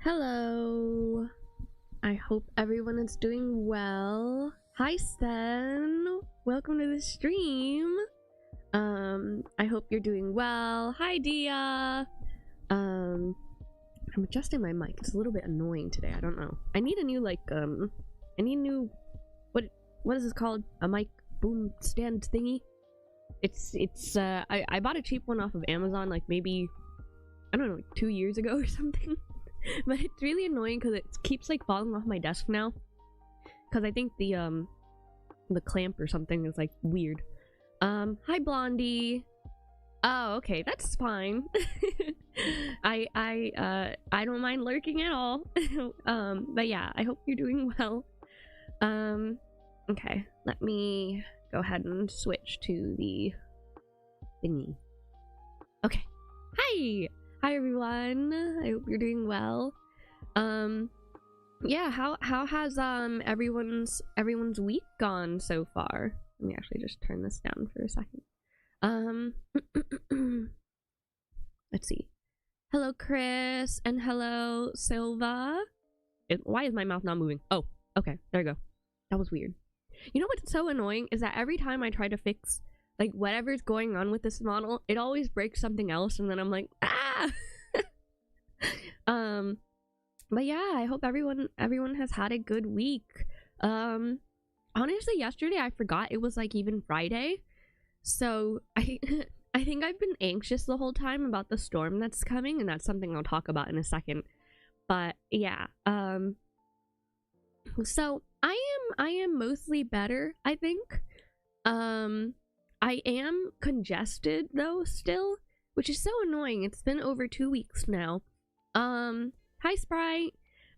Hello. I hope everyone is doing well. Hi Sten. Welcome to the stream. I hope you're doing well. Hi Dia. I'm adjusting my mic. It's a little bit annoying today. I don't know. I need a new I need a new what is this called? A mic boom stand thingy. I bought a cheap one off of Amazon like maybe I don't know, like 2 years ago or something. But it's really annoying because it keeps like falling off my desk now. Because I think the clamp or something is like weird. Hi Blondie. Oh, okay, that's fine. I don't mind lurking at all. But yeah, I hope you're doing well. Okay, let me go ahead and switch to the thingy. Okay. Hi! Hi everyone. I hope you're doing well. Yeah, how has everyone's week gone so far? Let me actually just turn this down for a second. Let's see. Hello Chris and hello Silva. Why is my mouth not moving? Oh, okay, there we go. That was weird. You know what's so annoying is that every time I try to fix like whatever's going on with this model, it always breaks something else, and then I'm like, ah. But yeah, I hope everyone has had a good week. Honestly, yesterday I forgot it was like even Friday, so I think I've been anxious the whole time about the storm that's coming, and that's something I'll talk about in a second. But yeah, so I am mostly better, I think. I am congested though still, which is so annoying. It's been over 2 weeks now. Hi Sprite.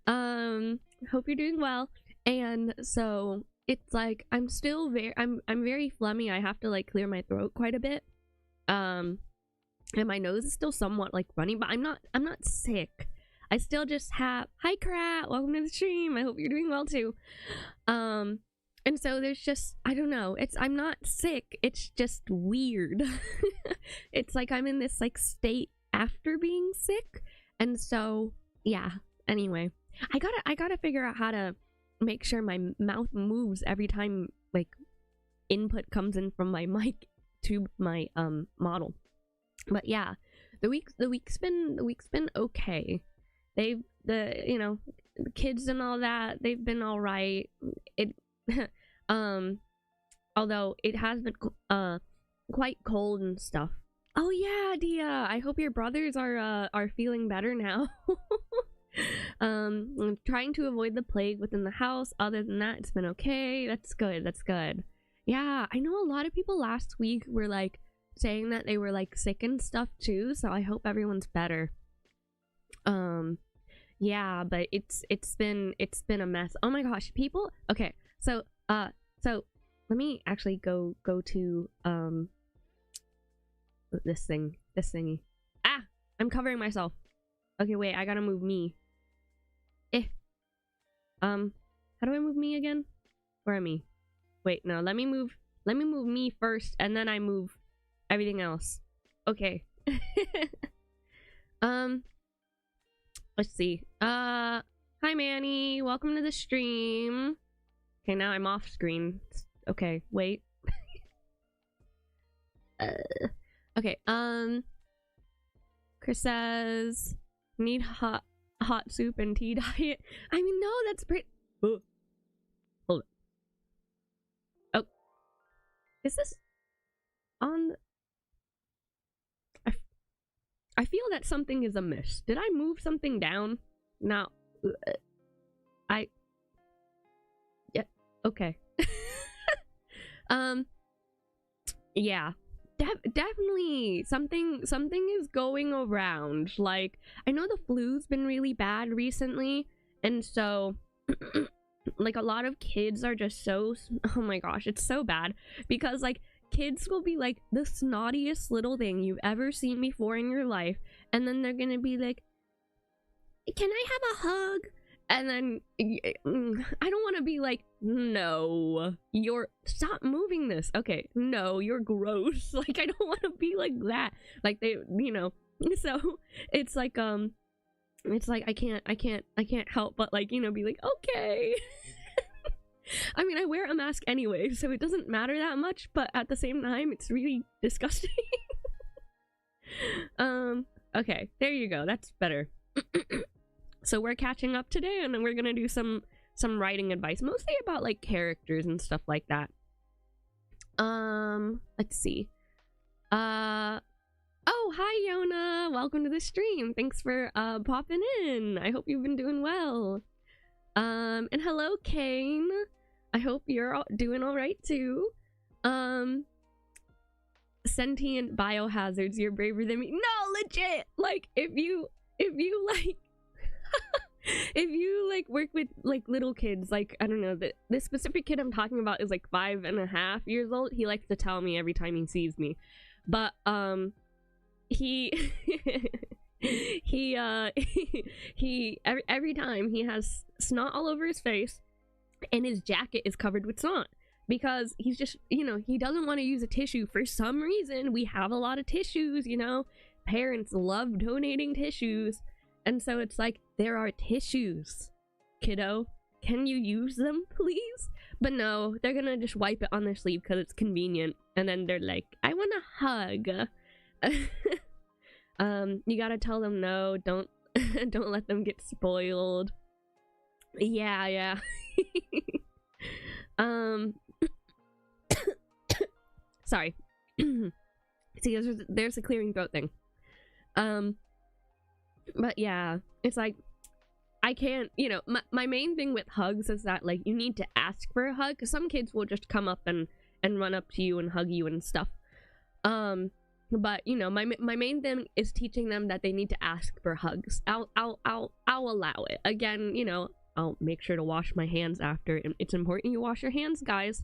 Hope you're doing well. And so it's like I'm still I'm very phlegmy. I have to like clear my throat quite a bit. And my nose is still somewhat like runny, but I'm not sick. I still just have hi Krat, welcome to the stream. I hope you're doing well too. And so there's just, I don't know, I'm not sick, it's just weird. It's like I'm in this like state after being sick, and so yeah, anyway, I gotta figure out how to make sure my mouth moves every time like input comes in from my mic to my model. But yeah, the week's been okay. The kids and all that, they've been all right. Although it has been quite cold and stuff. Oh yeah, Dia, I hope your brothers are feeling better now. I'm trying to avoid the plague within the house. Other than that, it's been okay. That's good. Yeah, I know a lot of people last week were like saying that they were like sick and stuff too, so I hope everyone's better. Yeah, but it's been a mess. Oh my gosh, people. Okay, so let me actually go to this thingy. Ah, I'm covering myself. Okay, wait, I gotta move me. How do I move me again? Where am I? Wait, no, let me move me first, and then I move everything else. Okay. Let's see. Hi Manny, welcome to the stream. Okay, now I'm off screen. Okay, wait. Okay, Chris says need hot soup and tea diet. I mean, no, that's pretty. Hold on. Oh, is this on? I feel that something is amiss. Did I move something down? No. Yeah, okay. Yeah. Definitely something is going around. Like, I know the flu's been really bad recently, and so like a lot of kids are just so, oh my gosh, it's so bad because like kids will be like the snottiest little thing you've ever seen before in your life, and then they're gonna be like, can I have a hug? And then I don't want to be like, no, stop moving this. Okay, no, you're gross. Like, I don't want to be like that. Like, they, so it's like it's like I can't help but, like, you know, be like, okay. I mean, I wear a mask anyway, so it doesn't matter that much, but at the same time, it's really disgusting. Okay, there you go. That's better. So we're catching up today, and then we're gonna do some writing advice, mostly about, like, characters and stuff like that. Let's see. Oh, hi, Yona. Welcome to the stream. Thanks for popping in. I hope you've been doing well. And hello, Kane. I hope you're doing all right too. Sentient biohazards, you're braver than me. No, legit. Like, if you like if you like work with like little kids, like, I don't know, the specific kid I'm talking about is like 5.5 years old. He likes to tell me every time he sees me, but he every time he has snot all over his face, and his jacket is covered with snot, because he's just, you know, he doesn't want to use a tissue for some reason. We have a lot of tissues, you know, parents love donating tissues, and so it's like, there are tissues, kiddo, can you use them please? But no, they're gonna just wipe it on their sleeve because it's convenient, and then they're like, I want a hug. You gotta tell them no, don't don't let them get spoiled. Yeah. Sorry. See, there's a clearing throat thing. But yeah, it's like, I can't, you know, my main thing with hugs is that, like, you need to ask for a hug, because some kids will just come up and run up to you and hug you and stuff. But, you know, my main thing is teaching them that they need to ask for hugs. I'll allow it. Again, you know, I'll make sure to wash my hands after. It's important you wash your hands, guys.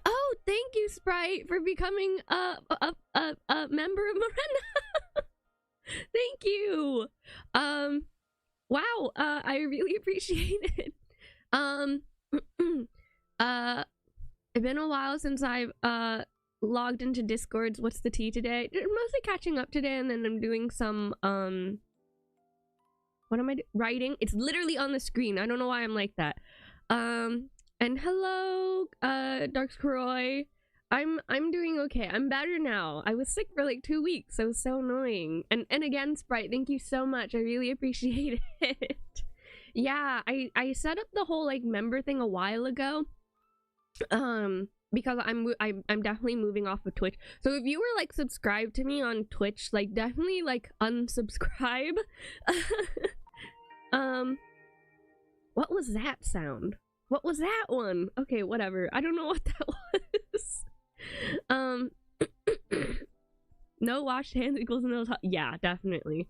Oh, thank you, Sprite, for becoming a member of Morena. Thank you. Wow, I really appreciate it. It's been a while since I've logged into Discords. What's the tea today? Mostly catching up today, and then I'm doing some what am I writing? It's literally on the screen. I don't know why I'm like that. And hello, Darkscroy. I'm doing okay. I'm better now. I was sick for like 2 weeks. So it was so annoying. And again, Sprite, thank you so much. I really appreciate it. Yeah, I set up the whole like member thing a while ago. Because I'm definitely moving off of Twitch. So if you were like subscribed to me on Twitch, like definitely like unsubscribe. What was that sound? What was that one? Okay, whatever. I don't know what that was. No washed hands equals no talk. Yeah, definitely.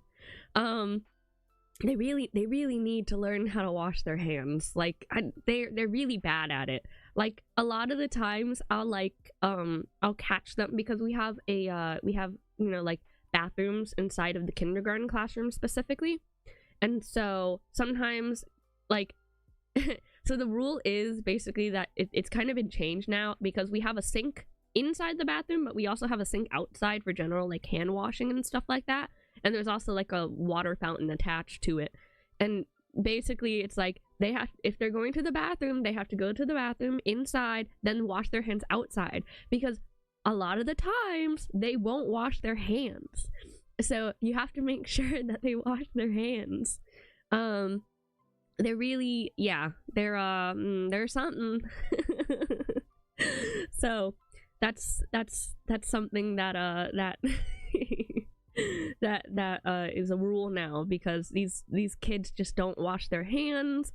They really need to learn how to wash their hands. Like, they're really bad at it. Like, a lot of the times I'll catch them, because we have you know, like, bathrooms inside of the kindergarten classroom specifically. And so sometimes, like, so the rule is basically that it's kind of been changed now, because we have a sink inside the bathroom, but we also have a sink outside for general, like, hand washing and stuff like that. And there's also like a water fountain attached to it. And basically it's like, they have, if they're going to the bathroom, they have to go to the bathroom inside, then wash their hands outside, because a lot of the times they won't wash their hands. So you have to make sure that they wash their hands. They're really, yeah, they're something. So that's something that that is a rule now, because these kids just don't wash their hands.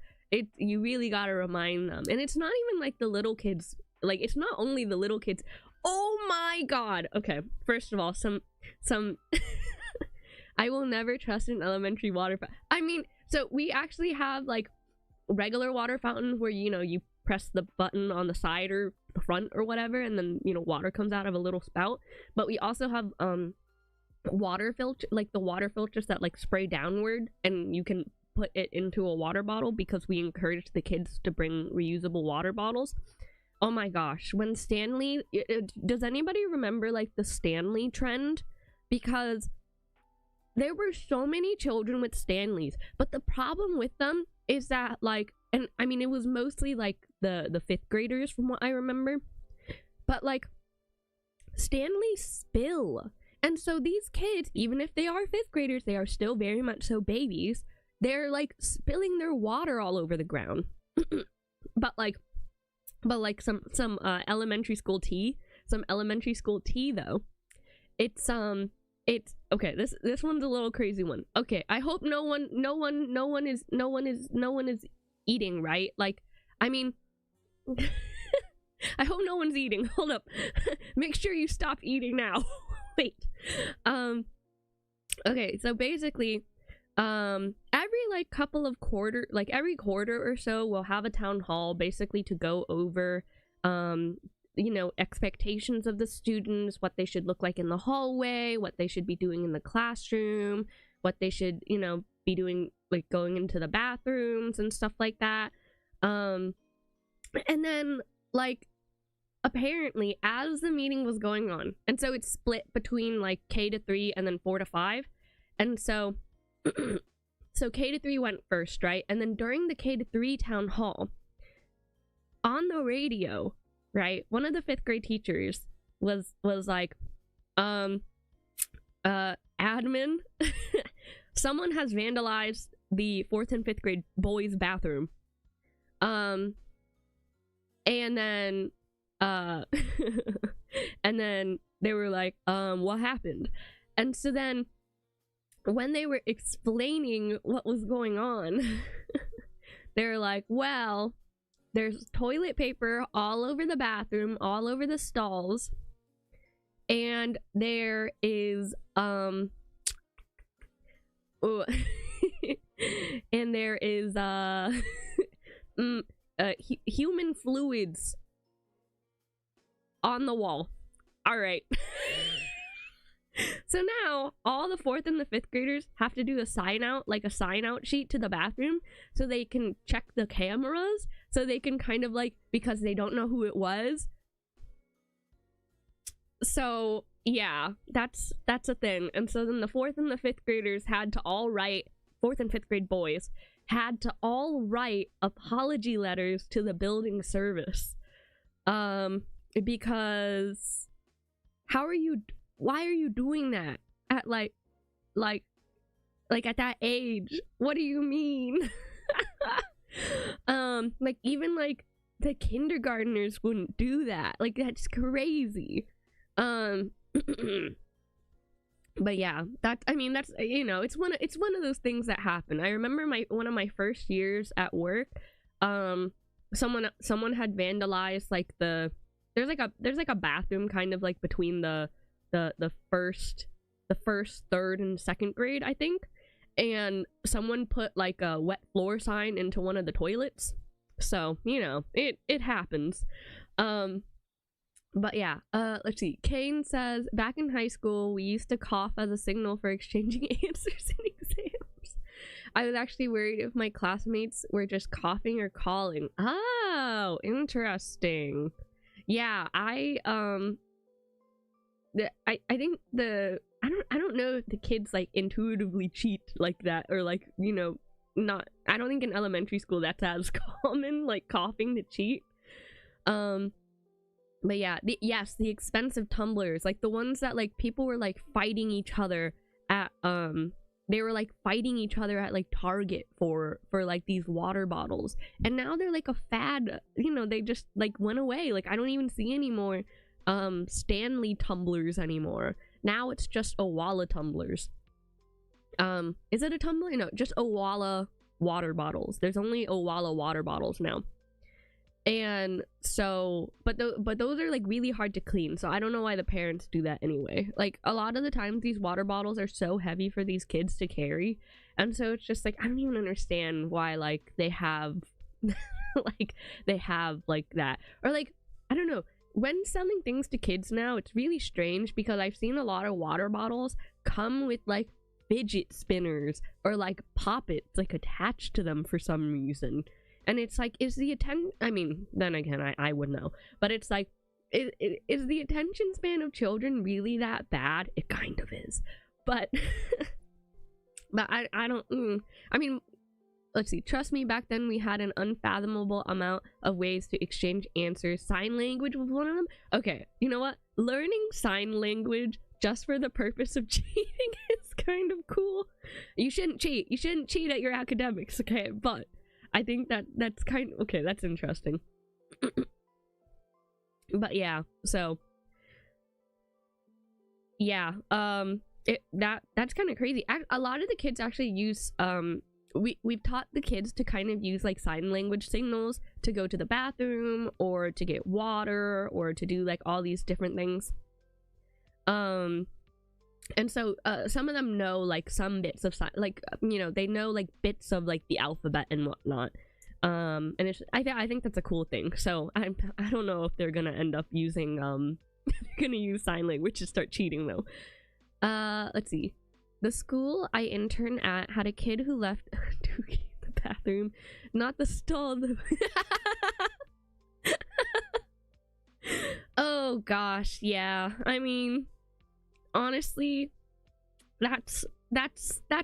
You really gotta remind them. And it's not even like the little kids, like, it's not only the little kids. Oh my god. Okay, first of all, some I will never trust an elementary water fountain. I mean, so we actually have like regular water fountains where, you know, you press the button on the side or the front or whatever, and then, you know, water comes out of a little spout. But we also have water filter, like the water filters that like spray downward, and you can put it into a water bottle, because we encourage the kids to bring reusable water bottles. Oh my gosh, when Stanley, does anybody remember like the Stanley trend? Because there were so many children with Stanleys, but the problem with them is that, like, and I mean, it was mostly like the fifth graders from what I remember, but like Stanleys spill. And so these kids, even if they are fifth graders, they are still very much so babies. They're like spilling their water all over the ground. but like some elementary school tea, though. It's okay, this one's a little crazy one. Okay, I hope no one is eating, right? Like, I mean, I hope no one's eating. Hold up. Make sure you stop eating now. Wait. Okay, so basically, every like couple of every quarter or so, we'll have a town hall basically to go over, you know, expectations of the students, what they should look like in the hallway, what they should be doing in the classroom, what they should, you know, be doing, like going into the bathrooms and stuff like that. And then, like, apparently, as the meeting was going on, and so it's split between like K to 3 and then 4 to 5, and so so K to 3 went first, right? And then during the K to 3 town hall, on the radio, right, one of the fifth grade teachers was like, admin, someone has vandalized the 4th and 5th grade boys' bathroom. And then and then they were like, what happened? And so then when they were explaining what was going on, they were like, well, there's toilet paper all over the bathroom, all over the stalls, and there is and there is human fluids on the wall. All right. So now all the 4th and the 5th graders have to do a sign out sheet to the bathroom so they can check the cameras, so they can kind of like, because they don't know who it was. So yeah, that's a thing. And so then the 4th and the 5th graders had to all write, 4th and 5th grade boys had to all write apology letters to the building service. Because why are you doing that at like at that age? What do you mean? Like even like the kindergartners wouldn't do that. Like that's crazy. But yeah, that's, you know, it's one of those things that happen. I remember one of my first years at work, someone had vandalized like there's like a bathroom kind of like between the first, third, and second grade, I think, and someone put like a wet floor sign into one of the toilets. So, you know, it happens. But yeah, let's see. Kane says, back in high school, we used to cough as a signal for exchanging answers in exams. I was actually worried if my classmates were just coughing or calling. Oh, interesting. Yeah, I think I don't know if the kids like intuitively cheat like that, or like, you know, not, I don't think in elementary school that's as common, like coughing to cheat. But yeah, the expensive tumblers, like the ones that like people were like fighting each other at, they were like fighting each other at like Target for like these water bottles, and now they're like a fad, you know, they just like went away. Like I don't even see any more Stanley tumblers anymore. Now it's just Owala tumblers. Is it a tumbler? No, just Owala water bottles. There's only Owala water bottles now. And so, but those are like really hard to clean, so I don't know why the parents do that anyway. Like a lot of the times these water bottles are so heavy for these kids to carry, and so it's just like I don't even understand why like they have like that, or like I don't know, when selling things to kids now, it's really strange because I've seen a lot of water bottles come with like fidget spinners or like poppets like attached to them for some reason. And it's like, is the I mean, then again, I would know. But it's like, is the attention span of children really that bad? It kind of is. But, But I don't, I mean, let's see, trust me, back then we had an unfathomable amount of ways to exchange answers. Sign language was one of them. Okay, you know what? Learning sign language just for the purpose of cheating is kind of cool. You shouldn't cheat. You shouldn't cheat at your academics, okay? But I think that's kind of, okay, that's interesting. But yeah, so yeah, that's kind of crazy. A lot of the kids actually use we've taught the kids to kind of use like sign language signals to go to the bathroom or to get water or to do like all these different things. And so some of them know like some bits of sign, like, you know, they know like bits of like the alphabet and whatnot. And it's, I think that's a cool thing. So I don't know if they're gonna end up using they're gonna use sign language to start cheating though. Let's see. The school I interned at had a kid who left the bathroom, not the stall. Oh gosh, yeah. I mean, honestly, that's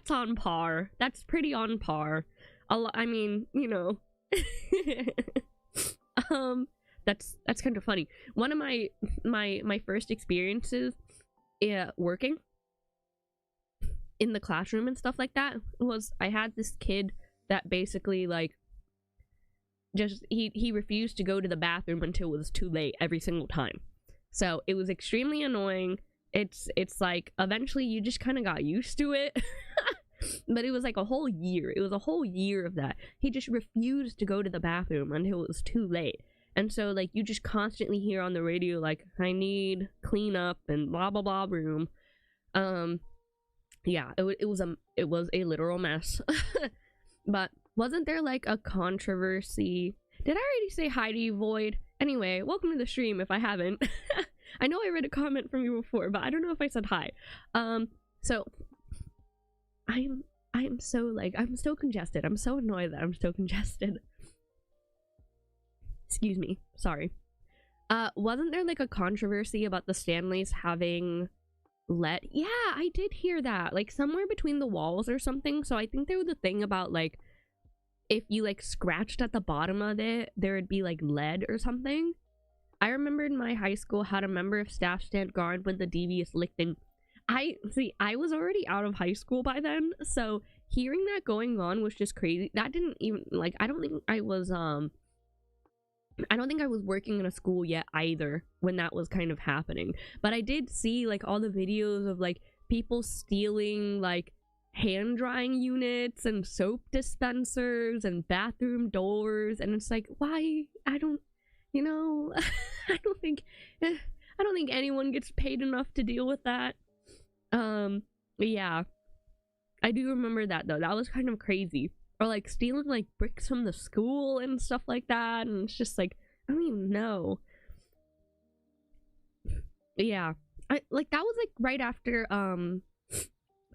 on par. That's pretty on par. I mean, you know. That's kind of funny. One of my first experiences working in the classroom and stuff like that was, I had this kid that basically like just he refused to go to the bathroom until it was too late every single time. So it was extremely annoying. It's like eventually you just kind of got used to it. But it was like a whole year. It was a whole year of that. He just refused to go to the bathroom until it was too late. And so like you just constantly hear on the radio like, I need cleanup and blah blah blah room. Yeah, it was a literal mess. But wasn't there like a controversy? Did I already say hi to you, Void? Anyway, welcome to the stream if I haven't. I know I read a comment from you before, but I don't know if I said hi. So I'm so like, I'm so congested. I'm so annoyed that I'm so congested. Excuse me, sorry. Wasn't there like a controversy about the Stanleys having lead? Yeah, I did hear that, like somewhere between the walls or something. So I think there was a thing about like, if you like scratched at the bottom of it, there would be like lead or something. I remember in my high school had a member of staff stand guard when the devious lifting. I was already out of high school by then, so hearing that going on was just crazy. That didn't even like, I don't think I was working in a school yet either when that was kind of happening. But I did see like all the videos of like people stealing like hand drying units and soap dispensers and bathroom doors, and it's like, why? I don't, you know, I don't think anyone gets paid enough to deal with that. But yeah, I do remember that though. That was kind of crazy. Or like stealing like bricks from the school and stuff like that, and it's just like, I don't even know. Yeah, that was like right after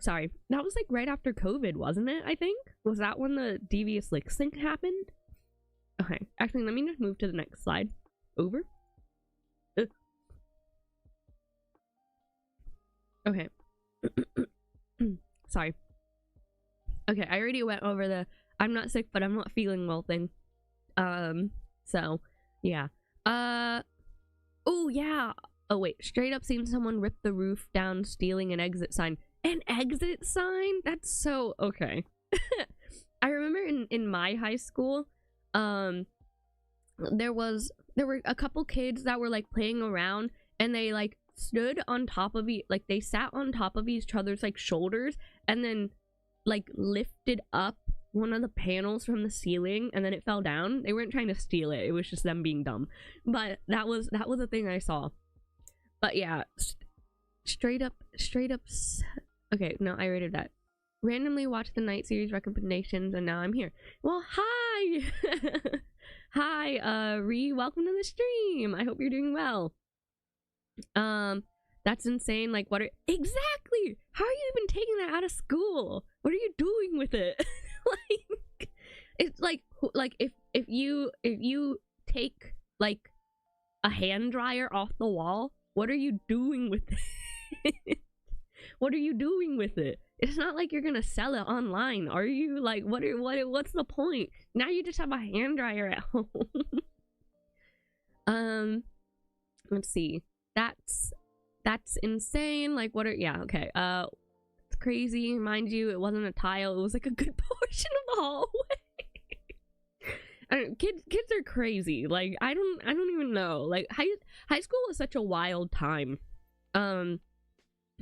sorry, that was like right after COVID, wasn't it? I think, was that when the devious licks thing happened? Okay, actually let me just move to the next slide. Over. Ugh. Okay. Sorry. Okay, I already went over the I'm not sick but I'm not feeling well thing. So yeah. Oh yeah. Oh wait, straight up seen someone rip the roof down stealing an exit sign. An exit sign? That's so okay. I remember in my high school, there were a couple kids that were like playing around, and they like stood on top of they sat on top of each other's like shoulders, and then like lifted up one of the panels from the ceiling, and then it fell down. They weren't trying to steal it, it was just them being dumb. But that was a thing I saw. But yeah, straight up okay, no, I rated that. Randomly watched the night series recommendations, and now I'm here. Well, hi. Hi, Ree, welcome to the stream. I hope you're doing well. That's insane. Like, what are exactly, how are you even taking that out of school? What are you doing with it? Like, it's like if you take like a hand dryer off the wall, what are you doing with it? What are you doing with it? It's not like you're gonna sell it online, are you? Like, what's the point? Now you just have a hand dryer at home. Let's see. That's insane. Like, what are, yeah, okay. It's crazy, mind you. It wasn't a tile. It was like a good portion of the hallway. I don't, kids are crazy. Like, I don't even know. Like, high school was such a wild time.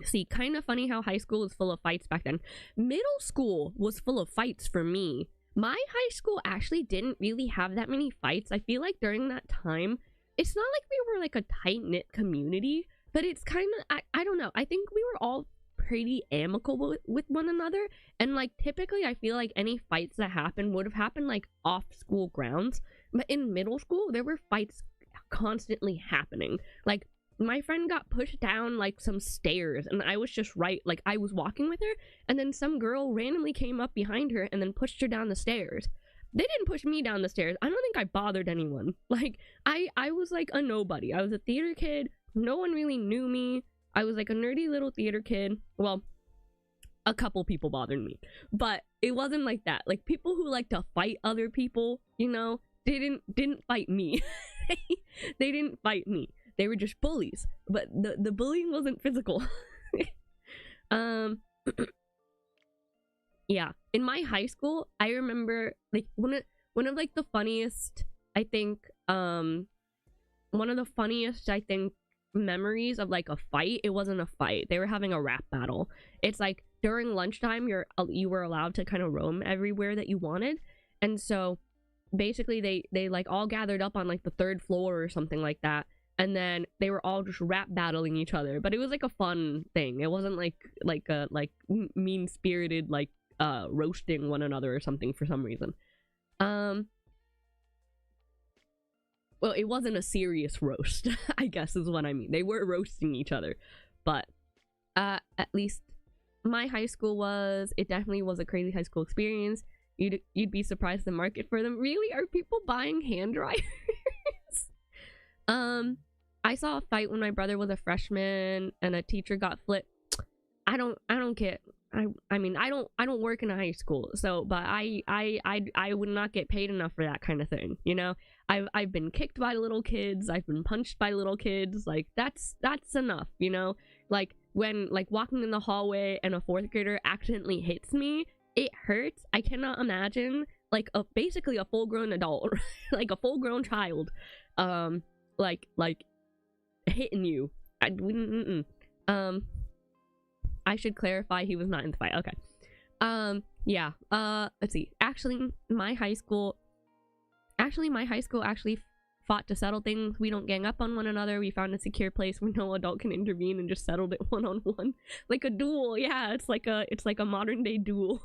See, kind of funny how high school was full of fights back then. Middle school was full of fights for me. My high school actually didn't really have that many fights. I feel like during that time, it's not like we were like a tight-knit community, but it's kind of, I don't know. I think we were all pretty amicable with one another, and like typically I feel like any fights that happened would have happened like off school grounds, but in middle school there were fights constantly happening. Like, my friend got pushed down like some stairs, and I was just right, like I was walking with her, and then some girl randomly came up behind her and then pushed her down the stairs. They didn't push me down the stairs. I don't think I bothered anyone. Like, I was like a nobody. I was a theater kid. No one really knew me. I was like a nerdy little theater kid. Well, a couple people bothered me, but it wasn't like that. Like, people who like to fight other people, you know, didn't fight me. They didn't fight me. They were just bullies, but the bullying wasn't physical. Yeah, in my high school, I remember like one of like the funniest, I think, one of the funniest, I think, memories of like a fight. It wasn't a fight. They were having a rap battle. It's like during lunchtime, you were allowed to kind of roam everywhere that you wanted, and so basically they like all gathered up on like the 3rd floor or something like that. And then they were all just rap battling each other, but it was like a fun thing. It wasn't like a mean spirited like roasting one another or something for some reason. Well, it wasn't a serious roast, I guess is what I mean. They were roasting each other, but at least my high school it definitely was a crazy high school experience. You'd be surprised the market for them. Really, are people buying hand dryers? I saw a fight when my brother was a freshman and a teacher got flipped. I don't care. I mean, I don't work in a high school, so, but I would not get paid enough for that kind of thing, you know? I've been kicked by little kids, I've been punched by little kids, like, that's enough, you know? Like, when, like, walking in the hallway and a 4th grader accidentally hits me, it hurts. I cannot imagine, like, basically a full-grown adult, like a full-grown child, like hitting you. I should clarify, he was not in the fight. Okay. Yeah. Let's see. Actually, my high school actually fought to settle things. We don't gang up on one another. We found a secure place where no adult can intervene and just settled it one-on-one. Like a duel. Yeah, it's like a modern day duel.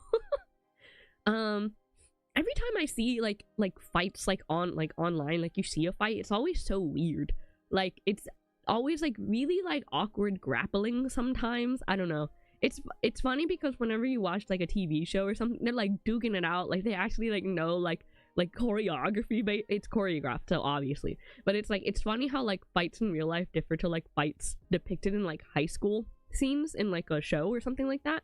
Every time I see like fights online, like you see a fight, it's always so weird. Like, it's always like really like awkward grappling sometimes. I don't know. It's funny because whenever you watch like a TV show or something, they're like duking it out. Like, they actually like know like choreography, but it's choreographed, so obviously. But it's like, it's funny how like fights in real life differ to like fights depicted in like high school scenes in like a show or something like that.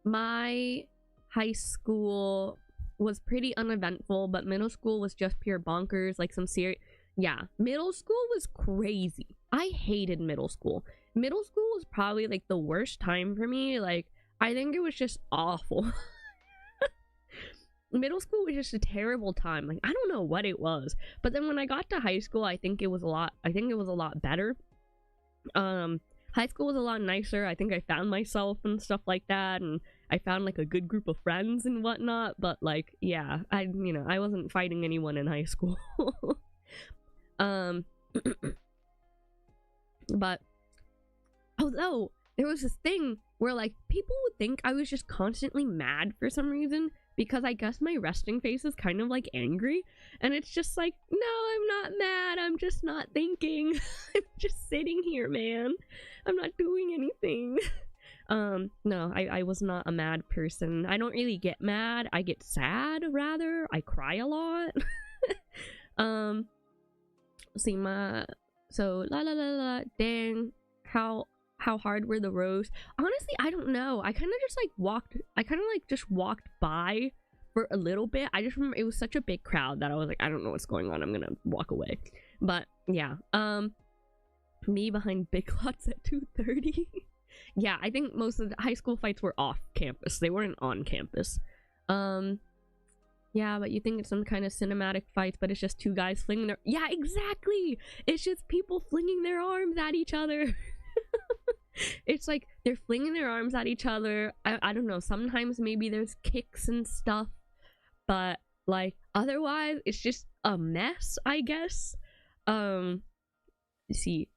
My high school was pretty uneventful, but middle school was just pure bonkers. Like, some serious, yeah, middle school was crazy. I hated middle school. Middle school was probably like the worst time for me. Like, I think it was just awful. Middle school was just a terrible time. Like, I don't know what it was, but then when I got to high school, I think it was a lot better. High school was a lot nicer. I think I found myself and stuff like that, and I found like a good group of friends and whatnot. But like, yeah, I wasn't fighting anyone in high school. But although there was this thing where like people would think I was just constantly mad for some reason, because I guess my resting face is kind of like angry, and it's just like, no, I'm not mad, I'm just not thinking. I'm just sitting here, man, I'm not doing anything. No, I was not a mad person. I don't really get mad, I get sad, rather. I cry a lot. See, so dang, how how hard were the rows? Honestly, I don't know. I kind of just walked by for a little bit. I just remember it was such a big crowd that I was like, I don't know what's going on, I'm gonna walk away. But yeah, me behind Big Lots at 2:30. Yeah, I think most of the high school fights were off campus, they weren't on campus. Yeah, but you think it's some kind of cinematic fight, but it's just two guys flinging their— yeah, exactly, it's just people flinging their arms at each other. It's like they're flinging their arms at each other. I don't know, sometimes maybe there's kicks and stuff, but like otherwise it's just a mess, I guess. Let's see.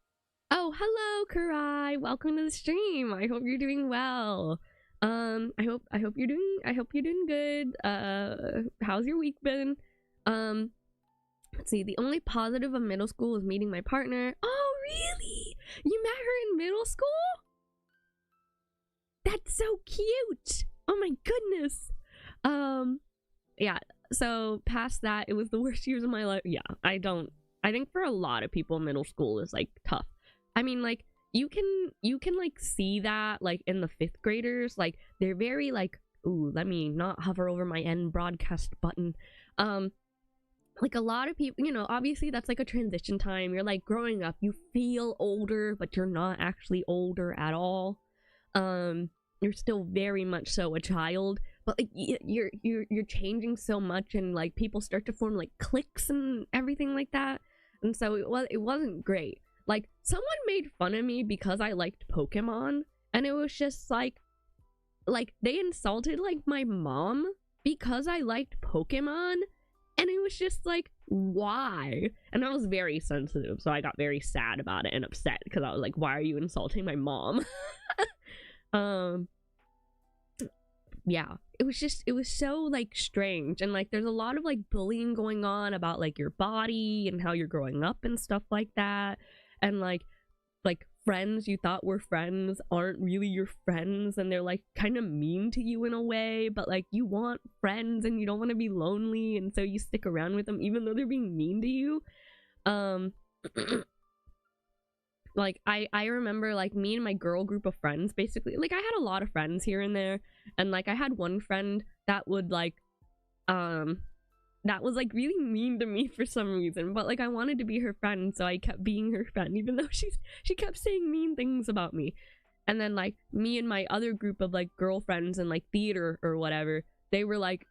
Oh, hello Karai, welcome to the stream. I hope you're doing well. I hope you're doing good. How's your week been? Let's see. The only positive of middle school was meeting my partner. Oh, really? You met her in middle school? That's so cute. Oh my goodness. Yeah. So past that, it was the worst years of my life. Yeah. I think for a lot of people, middle school is like tough. I mean, like you can like see that like in the 5th graders, like they're very like, ooh, let me not hover over my end broadcast button. Like a lot of people, you know, obviously that's like a transition time. You're like growing up, you feel older, but you're not actually older at all. You're still very much so a child, but like you're changing so much, and like people start to form like cliques and everything like that. And so it wasn't great. Like someone made fun of me because I liked Pokemon, and it was just like they insulted like my mom because I liked Pokemon. And it was just like, why? And I was very sensitive, so I got very sad about it and upset because I was like, why are you insulting my mom? Yeah, it was so like strange, and like there's a lot of like bullying going on about like your body and how you're growing up and stuff like that, and like friends you thought were friends aren't really your friends, and they're like kind of mean to you in a way, but like you want friends and you don't want to be lonely, and so you stick around with them even though they're being mean to you. Like I remember like me and my girl group of friends, basically like I had a lot of friends here and there, and like I had one friend that would like that was like really mean to me for some reason, but like I wanted to be her friend, so I kept being her friend even though she kept saying mean things about me. And then like me and my other group of like girlfriends in like theater or whatever, they were like,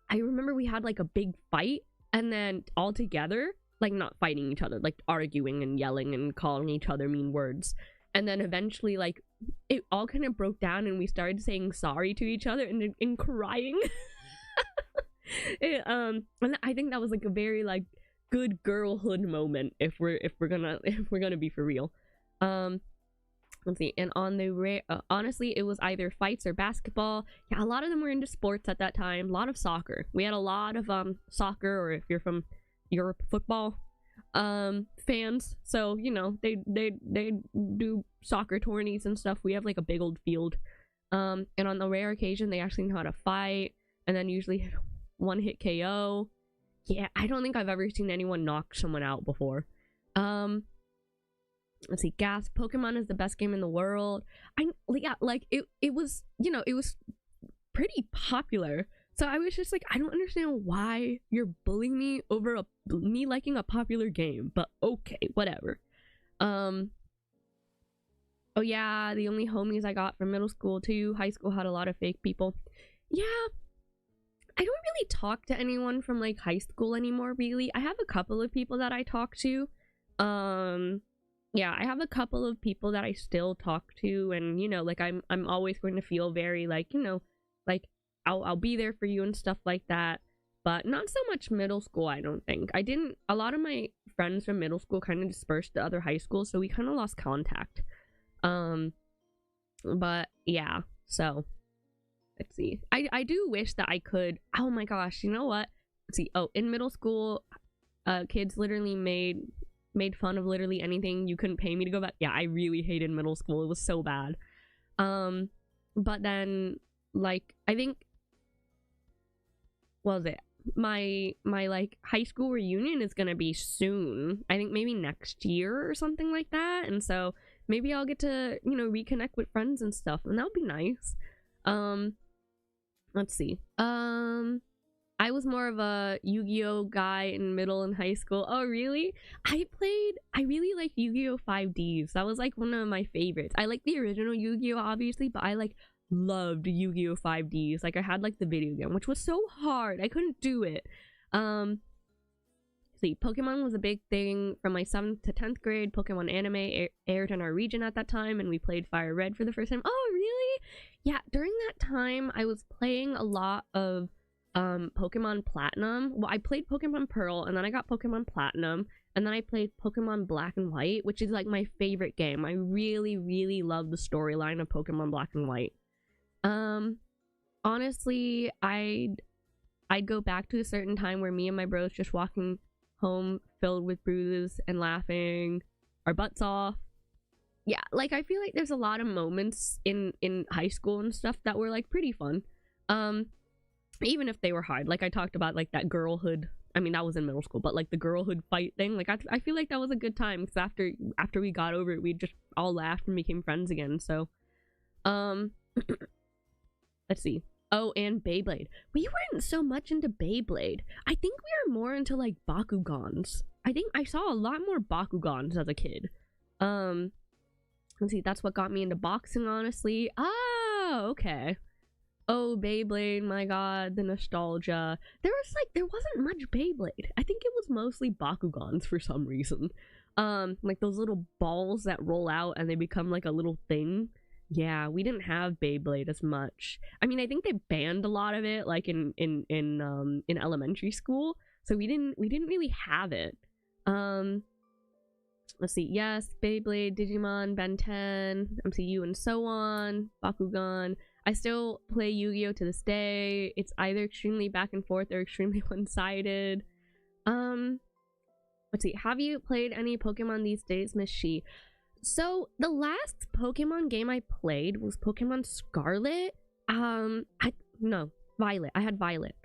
I remember we had like a big fight, and then all together, like not fighting each other, like arguing and yelling and calling each other mean words, and then eventually like it all kind of broke down and we started saying sorry to each other and crying. And I think that was like a very like good girlhood moment if we're gonna be for real. Let's see. And on the honestly, it was either fights or basketball. Yeah, a lot of them were into sports at that time. A lot of soccer. We had a lot of soccer, or if you're from Europe, football fans. So you know they do soccer tourneys and stuff. We have like a big old field. And on the rare occasion they actually know how to fight, and then usually one hit KO. Yeah, I don't think I've ever seen anyone knock someone out before. Let's see. Gas. Pokemon is the best game in the world. Yeah, like it was, you know, it was pretty popular. So I was just like, I don't understand why you're bullying me over me liking a popular game, but okay, whatever. Oh yeah, the only homies I got from middle school too. High school had a lot of fake people. Yeah, I don't really talk to anyone from like high school anymore, really. I have a couple of people that I talk to. Yeah, I have a couple of people that I still talk to, and you know, like I'm always going to feel very like, you know, like I'll be there for you and stuff like that. But not so much middle school, I don't think. A lot of my friends from middle school kind of dispersed to other high schools, so we kind of lost contact. But yeah, so let's see. I do wish that I could. Oh my gosh, you know what? Let's see. Oh, in middle school, kids literally made fun of literally anything. You couldn't pay me to go back. Yeah, I really hated middle school. It was so bad. But then like I think, what was it? My like high school reunion is gonna be soon. I think maybe next year or something like that. And so maybe I'll get to, you know, reconnect with friends and stuff, and that would be nice. Let's see. I was more of a Yu-Gi-Oh guy in middle and high school. Oh, really? I really like Yu-Gi-Oh 5Ds. That was like one of my favorites. I like the original Yu-Gi-Oh obviously, but I like loved Yu-Gi-Oh 5Ds. Like I had like the video game, which was so hard. I couldn't do it. See, Pokemon was a big thing from my 7th to 10th grade. Pokemon anime aired in our region at that time, and we played Fire Red for the first time. Oh, really? Yeah, during that time, I was playing a lot of Pokemon Platinum. Well, I played Pokemon Pearl, and then I got Pokemon Platinum, and then I played Pokemon Black and White, which is like my favorite game. I really, really love the storyline of Pokemon Black and White. Honestly, I'd go back to a certain time where me and my bros just walking home filled with bruises and laughing our butts off. Yeah, like I feel like there's a lot of moments in high school and stuff that were like pretty fun. Even if they were hard, like I talked about like that girlhood. I mean, that was in middle school, but like the girlhood fight thing, like I feel like that was a good time because after we got over it, we just all laughed and became friends again. So let's see. Oh, and Beyblade. We weren't so much into Beyblade. I think we were more into like Bakugans. I think I saw a lot more Bakugans as a kid. Let's see, that's what got me into boxing, honestly. Oh, okay. Oh, Beyblade, my god, the nostalgia. There wasn't much Beyblade. I think it was mostly Bakugans for some reason. Like those little balls that roll out and they become like a little thing. Yeah, we didn't have Beyblade as much. I mean, I think they banned a lot of it, like in elementary school. So we didn't really have it. Let's see. Yes, Beyblade, Digimon, Ben 10, MCU, and so on. Bakugan. I still play Yu-Gi-Oh to this day. It's either extremely back and forth or extremely one-sided. Let's see. Have you played any Pokemon these days, Miss She? So the last Pokemon game I played was Pokemon Scarlet. Violet. I had Violet.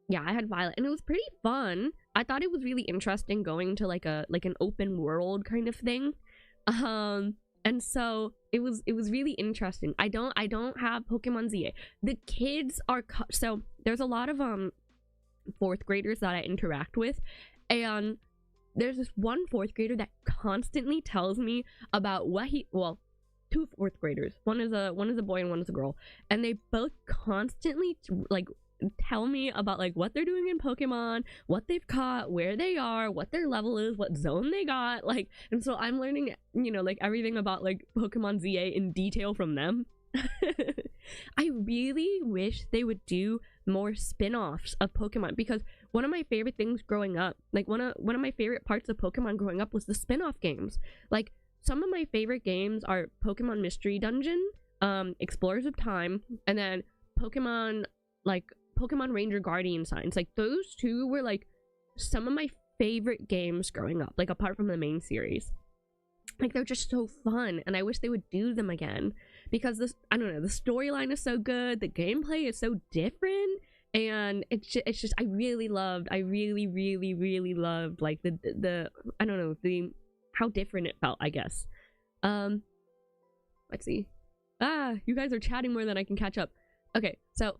Yeah, I had Violet, and it was pretty fun. I thought it was really interesting going to like an open world kind of thing. And so it was really interesting. I don't have Pokemon ZA. The kids are so there's a lot of 4th graders that I interact with, and there's this one 4th grader that constantly tells me about what two 4th graders. One is a boy and one is a girl, and they both constantly like tell me about like what they're doing in Pokemon, what they've caught, where they are, what their level is, what zone they got, like, and so I'm learning, you know, like everything about like Pokemon ZA in detail from them. I really wish they would do more spin-offs of Pokemon, because one of my favorite things growing up, like one of my favorite parts of Pokemon growing up was the spin-off games. Like some of my favorite games are Pokemon Mystery Dungeon, Explorers of Time, and then Pokemon Ranger Guardian Signs. Like those two were like some of my favorite games growing up, like apart from the main series. Like they're just so fun, and I wish they would do them again, because this, I don't know, the storyline is so good, the gameplay is so different, and it's just I really loved like the I don't know, the how different it felt, I guess. Let's see. You guys are chatting more than I can catch up. Okay, so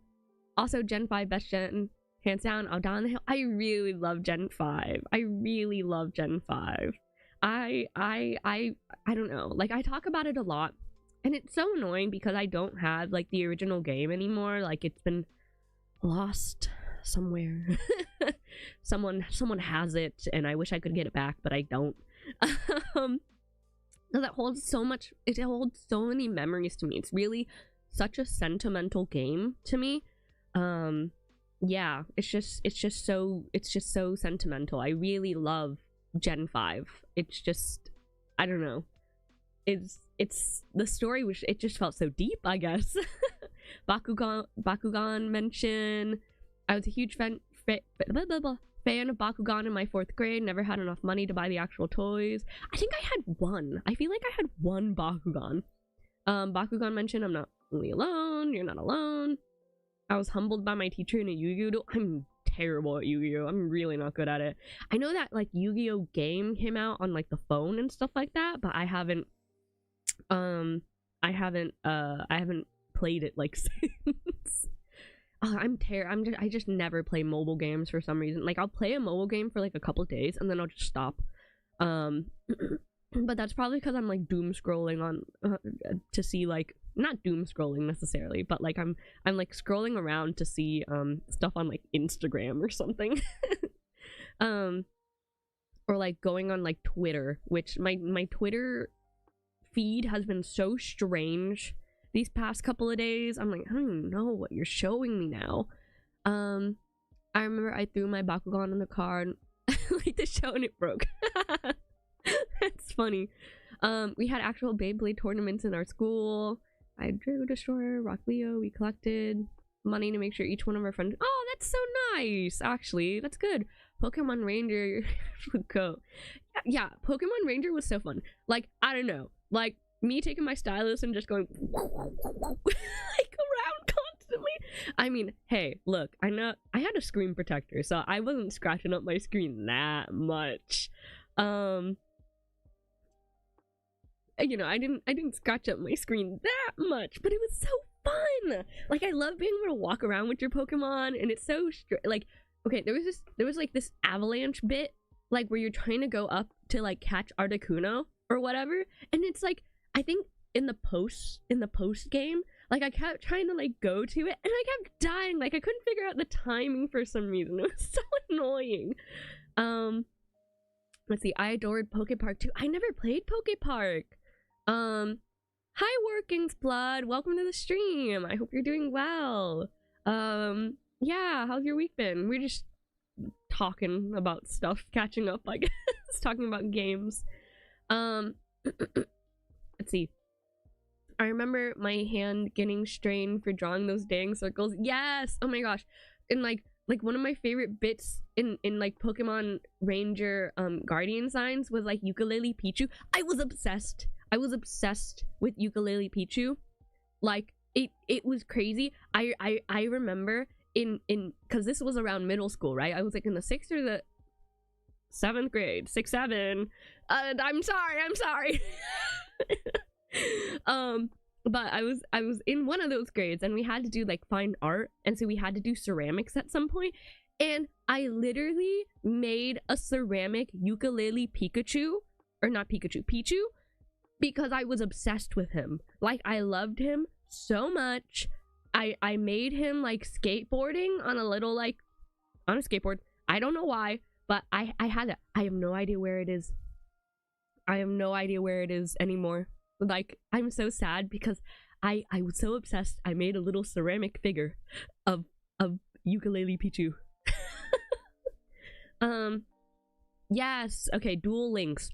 also Gen 5 best gen, hands down. I'll die on the hill. I really love Gen 5. I really love Gen 5. I don't know, like I talk about it a lot, and it's so annoying because I don't have like the original game anymore. Like it's been lost somewhere. someone has it, and I wish I could get it back, but I don't. Because it holds so much, it holds so many memories to me. It's really such a sentimental game to me. Yeah, it's just so sentimental. I really love Gen 5. It's just, I don't know, it's the story, which it just felt so deep, I guess. Bakugan mention. I was a huge fan of Bakugan in my 4th grade. Never had enough money to buy the actual toys. I think I had one. I feel like I had one Bakugan. Bakugan mention. I'm not really alone. You're not alone. I was humbled by my teacher in a Yu-Gi-Oh! I'm terrible at Yu-Gi-Oh! I'm really not good at it. I know that like Yu-Gi-Oh! Game came out on like the phone and stuff like that, but I haven't I haven't played it like since. Oh, I just never play mobile games for some reason. Like, I'll play a mobile game for like a couple days and then I'll just stop. But that's probably because I'm like doom scrolling on to see, like, not doom scrolling necessarily, but like I'm like scrolling around to see stuff on like Instagram or something. Or like going on like Twitter, which my Twitter feed has been so strange these past couple of days. I'm like, I don't even know what you're showing me now. I remember I threw my Bakugan in the car and like the show and it broke. That's funny. We had actual Beyblade tournaments in our school. I drew Destroyer, Rock Leo. We collected money to make sure each one of our friends. Oh, that's so nice. Actually, that's good. Pokemon Ranger would go. Yeah, Pokemon Ranger was so fun. Like, I don't know, like me taking my stylus and just going like around constantly. I mean, hey, look, I know I had a screen protector, so I wasn't scratching up my screen that much. You know, I didn't scratch up my screen that much, but it was so fun. Like, I love being able to walk around with your Pokemon, and it's so like, okay, there was like this avalanche bit, like where you're trying to go up to like catch Articuno or whatever, and it's like, I think in the post game, like I kept trying to like go to it and I kept dying. Like, I couldn't figure out the timing for some reason. It was so annoying. Let's see, I adored Poke Park too. I never played Poke Park. Hi Workings Blood, welcome to the stream. I hope you're doing well. Yeah, how's your week been? We're just talking about stuff, catching up, I guess. Talking about games. Let's see. I remember my hand getting strained for drawing those dang circles. Yes! Oh my gosh. And like one of my favorite bits in like Pokemon Ranger Guardian signs was like Ukulele Pichu. I was obsessed with Ukulele Pichu. Like, it was crazy. I remember in because this was around middle school, right? I was like in the 6th or the 7th grade. 6, 7. I'm sorry. But I was in one of those grades and we had to do like fine art, and so we had to do ceramics at some point, and I literally made a ceramic ukulele Pikachu, or not Pikachu, Pichu, because I was obsessed with him. Like, I loved him so much. I made him like skateboarding on a skateboard. I don't know why, but I had it. I have no idea where it is. I have no idea where it is anymore. Like, I'm so sad because I was so obsessed. I made a little ceramic figure of Ukulele Pichu. Yes. Okay, Duel Links.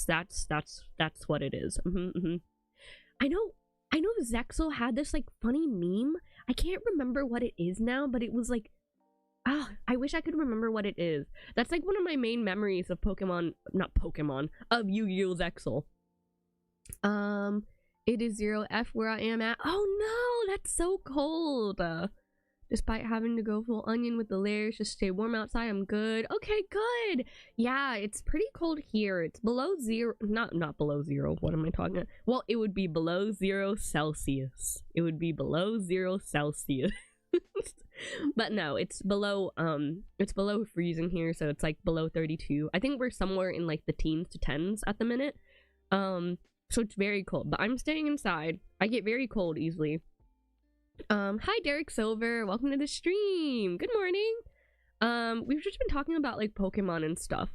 That's what it is. I know Zexel had this like funny meme. I can't remember what it is now, but it was like, I wish I could remember what it is. That's like one of my main memories of of Yu-Gi-Oh! Zexel. It is 0F where I am at. Oh no, that's so cold. Despite having to go full onion with the layers, just stay warm outside, I'm good. Okay, good. Yeah, it's pretty cold here. It's below 0. Not below 0. What am I talking about? Well, it would be below 0 Celsius. It would be below 0 Celsius. But no, it's below freezing here, so it's like below 32. I think we're somewhere in like the teens to 10s at the minute. So it's very cold, but I'm staying inside. I get very cold easily. Hi Derek Silver, welcome to the stream. Good morning. We've just been talking about like Pokemon and stuff,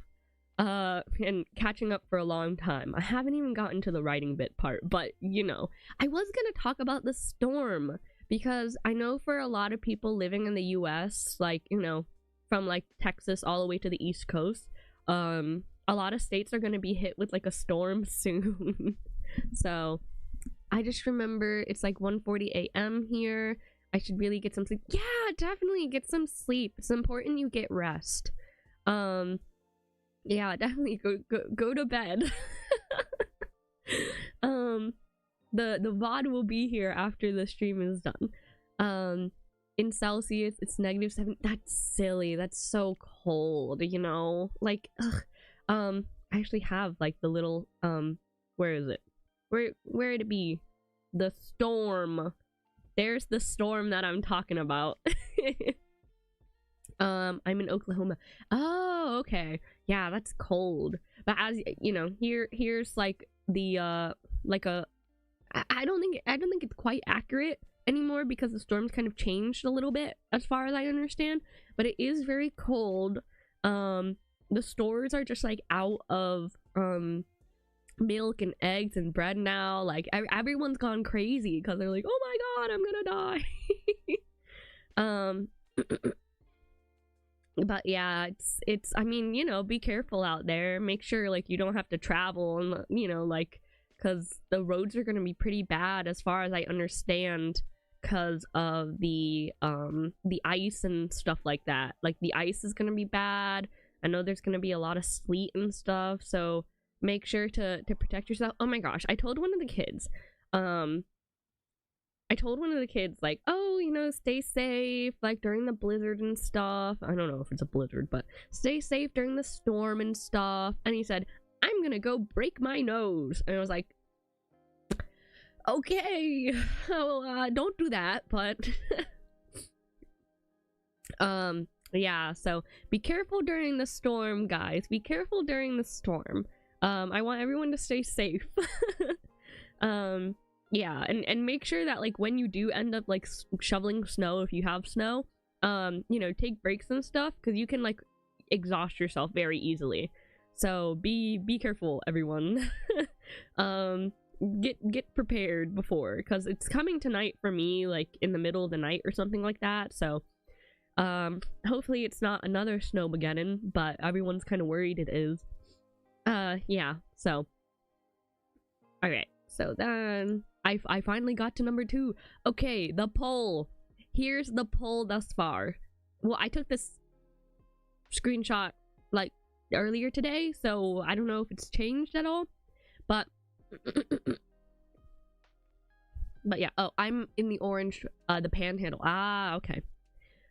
and catching up for a long time. I haven't even gotten to the writing bit part, but you know, I was gonna talk about the storm because I know for a lot of people living in the US, like, you know, from like Texas all the way to the East Coast, a lot of states are gonna be hit with like a storm soon. So I just remember it's like 1:40 a.m. here. I should really get some sleep. Yeah, definitely get some sleep. It's important you get rest. Yeah, definitely go to bed. The VOD will be here after the stream is done. In Celsius it's -7. That's silly. That's so cold, you know? Like, ugh. I actually have like the little where is it? Where'd it be? The storm. There's the storm that I'm talking about. I'm in Oklahoma. Oh, okay. Yeah, that's cold. But as you know, here's like the like a I don't think it's quite accurate anymore because the storm's kind of changed a little bit as far as I understand, but it is very cold. The stores are just like out of milk and eggs and bread now. Like everyone's gone crazy because they're like, oh my god, I'm gonna die. But yeah, it's I mean, you know, be careful out there. Make sure like you don't have to travel, and you know, like, because the roads are gonna be pretty bad as far as I understand, because of the ice and stuff like that. Like the ice is gonna be bad. I know there's gonna be a lot of sleet and stuff, so make sure to protect yourself. Oh my gosh, I told one of the kids like, oh, you know, stay safe like during the blizzard and stuff. I don't know if it's a blizzard, but stay safe during the storm and stuff. And he said, I'm gonna go break my nose. And I was like, okay, well, don't do that, but yeah, so be careful during the storm, guys. Be careful during the storm. I want everyone to stay safe. Yeah, and make sure that like when you do end up like shoveling snow, if you have snow, you know, take breaks and stuff, because you can like exhaust yourself very easily. So be careful, everyone. Get prepared before, because it's coming tonight for me, like in the middle of the night or something like that. So hopefully it's not another snowmageddon, but everyone's kind of worried it is. Yeah, so alright, so then I finally got to number 2. Okay, the poll. Here's the poll thus far. Well, I took this screenshot like earlier today, so I don't know if it's changed at all, but yeah. Oh, I'm in the orange, the panhandle. Ah, okay.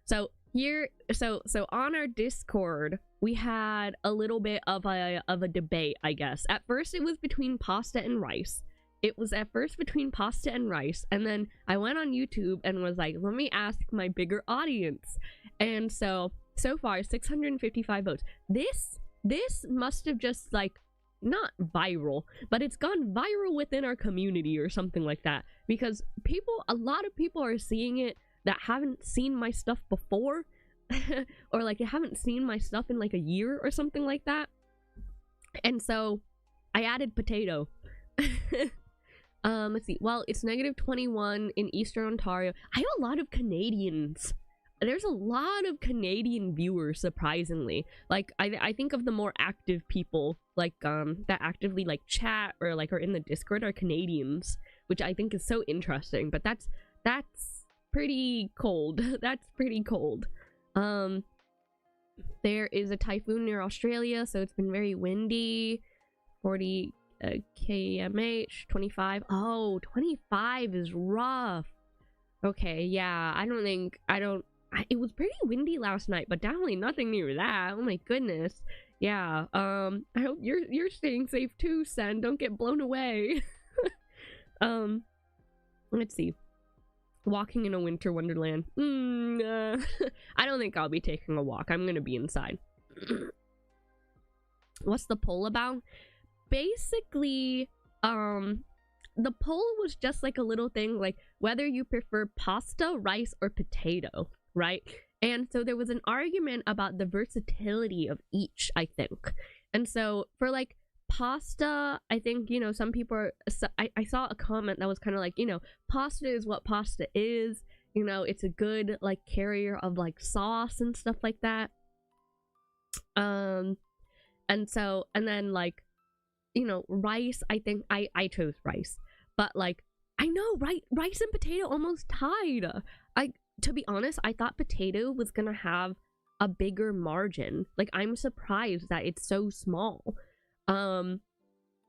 So here, so on our Discord, we had a little bit of a debate, I guess. At first it was between pasta and rice. And then I went on YouTube and was like, let me ask my bigger audience. And so far 655 votes. This must have just like, not viral, but it's gone viral within our community or something like that, because a lot of people are seeing it that haven't seen my stuff before, or like haven't seen my stuff in like a year or something like that. And so I added potato. Let's see. Well, it's -21 in Eastern Ontario. I have a lot of Canadians. There's a lot of Canadian viewers, surprisingly. Like I think of the more active people, like that actively like chat or like are in the Discord, are Canadians, which I think is so interesting. But that's pretty cold. That's pretty cold. There is a typhoon near Australia, so it's been very windy. 40 kmh. 25. Oh, 25 is rough. Okay, yeah, it was pretty windy last night, but definitely nothing near that. Oh my goodness. Yeah, I hope you're staying safe too, Sen. Don't get blown away. Let's see. Walking in a winter wonderland. I don't think I'll be taking a walk. I'm gonna be inside. What's the poll about? Basically, the poll was just like a little thing, like whether you prefer pasta, rice, or potato, right? And so there was an argument about the versatility of each, I think. And so for like pasta, I think, you know, some people are, I saw a comment that was kind of like, you know, pasta is what pasta is, you know, it's a good like carrier of like sauce and stuff like that. And then like, you know, rice, I think I chose rice, but like I know rice and potato almost tied. To be honest, I thought potato was gonna have a bigger margin. Like I'm surprised that it's so small.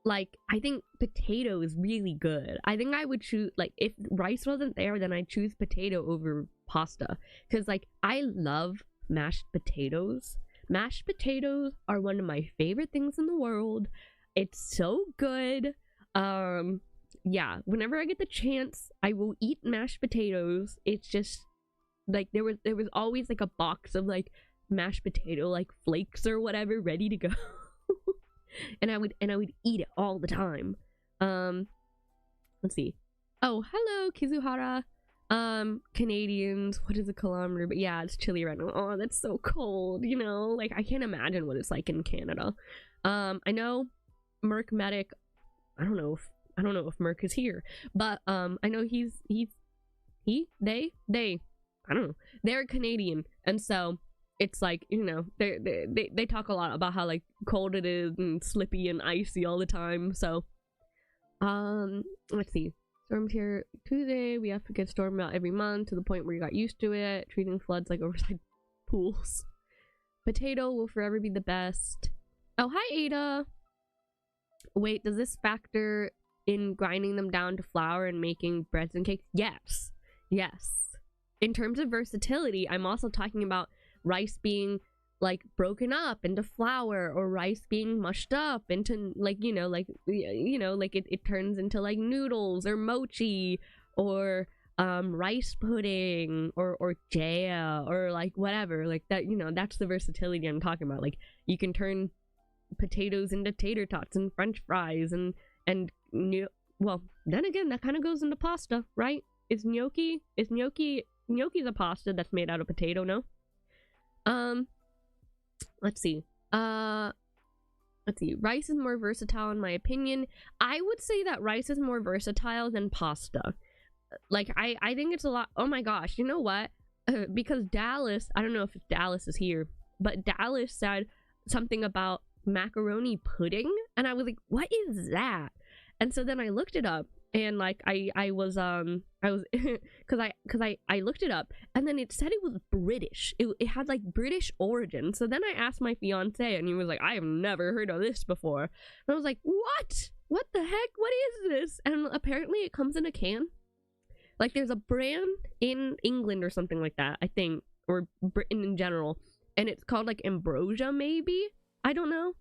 Like I think potato is really good. I think I would choose, like if rice wasn't there, then I'd choose potato over pasta, because like I love mashed potatoes. Mashed potatoes are one of my favorite things in the world. It's so good. yeah, whenever I get the chance, I will eat mashed potatoes. It's just like there was always like a box of like mashed potato like flakes or whatever ready to go. and I would eat it all the time. Let's see. Oh, hello, Kizuhara. Canadians, what is a kilometer? But yeah, it's chilly right now. Oh, that's so cold, you know? Like, I can't imagine what it's like in Canada. I know Merc Medic, I don't know if Merc is here, but I know they, I don't know, they're Canadian, and so it's like, you know, they talk a lot about how like cold it is and slippy and icy all the time. So let's see. Storms here Tuesday. We have to get stormed out every month to the point where you got used to it. Treating floods like oversized pools. Potato will forever be the best. Oh, hi Ada. Wait, does this factor in grinding them down to flour and making breads and cakes? Yes. Yes. In terms of versatility, I'm also talking about rice being like broken up into flour, or rice being mushed up into like, you know, like it turns into like noodles or mochi or rice pudding or jaya or like whatever, like that, you know, that's the versatility I'm talking about. Like you can turn potatoes into tater tots and french fries and well, then again, that kind of goes into pasta, right? Gnocchi's a pasta that's made out of potato, no? Let's see. Rice is more versatile in my opinion. I would say that rice is more versatile than pasta. Like, I think it's a lot. Oh my gosh, you know what? Because Dallas, I don't know if Dallas is here, but Dallas said something about macaroni pudding, and I was like, what is that? And so then I looked it up, and like I was because I looked it up, and then it said it was British. It had like British origin. So then I asked my fiance, and he was like, I have never heard of this before. And I was like, what the heck, what is this? And apparently it comes in a can. Like there's a brand in England or something like that, I think, or Britain in general, and it's called like Ambrosia, maybe, I don't know.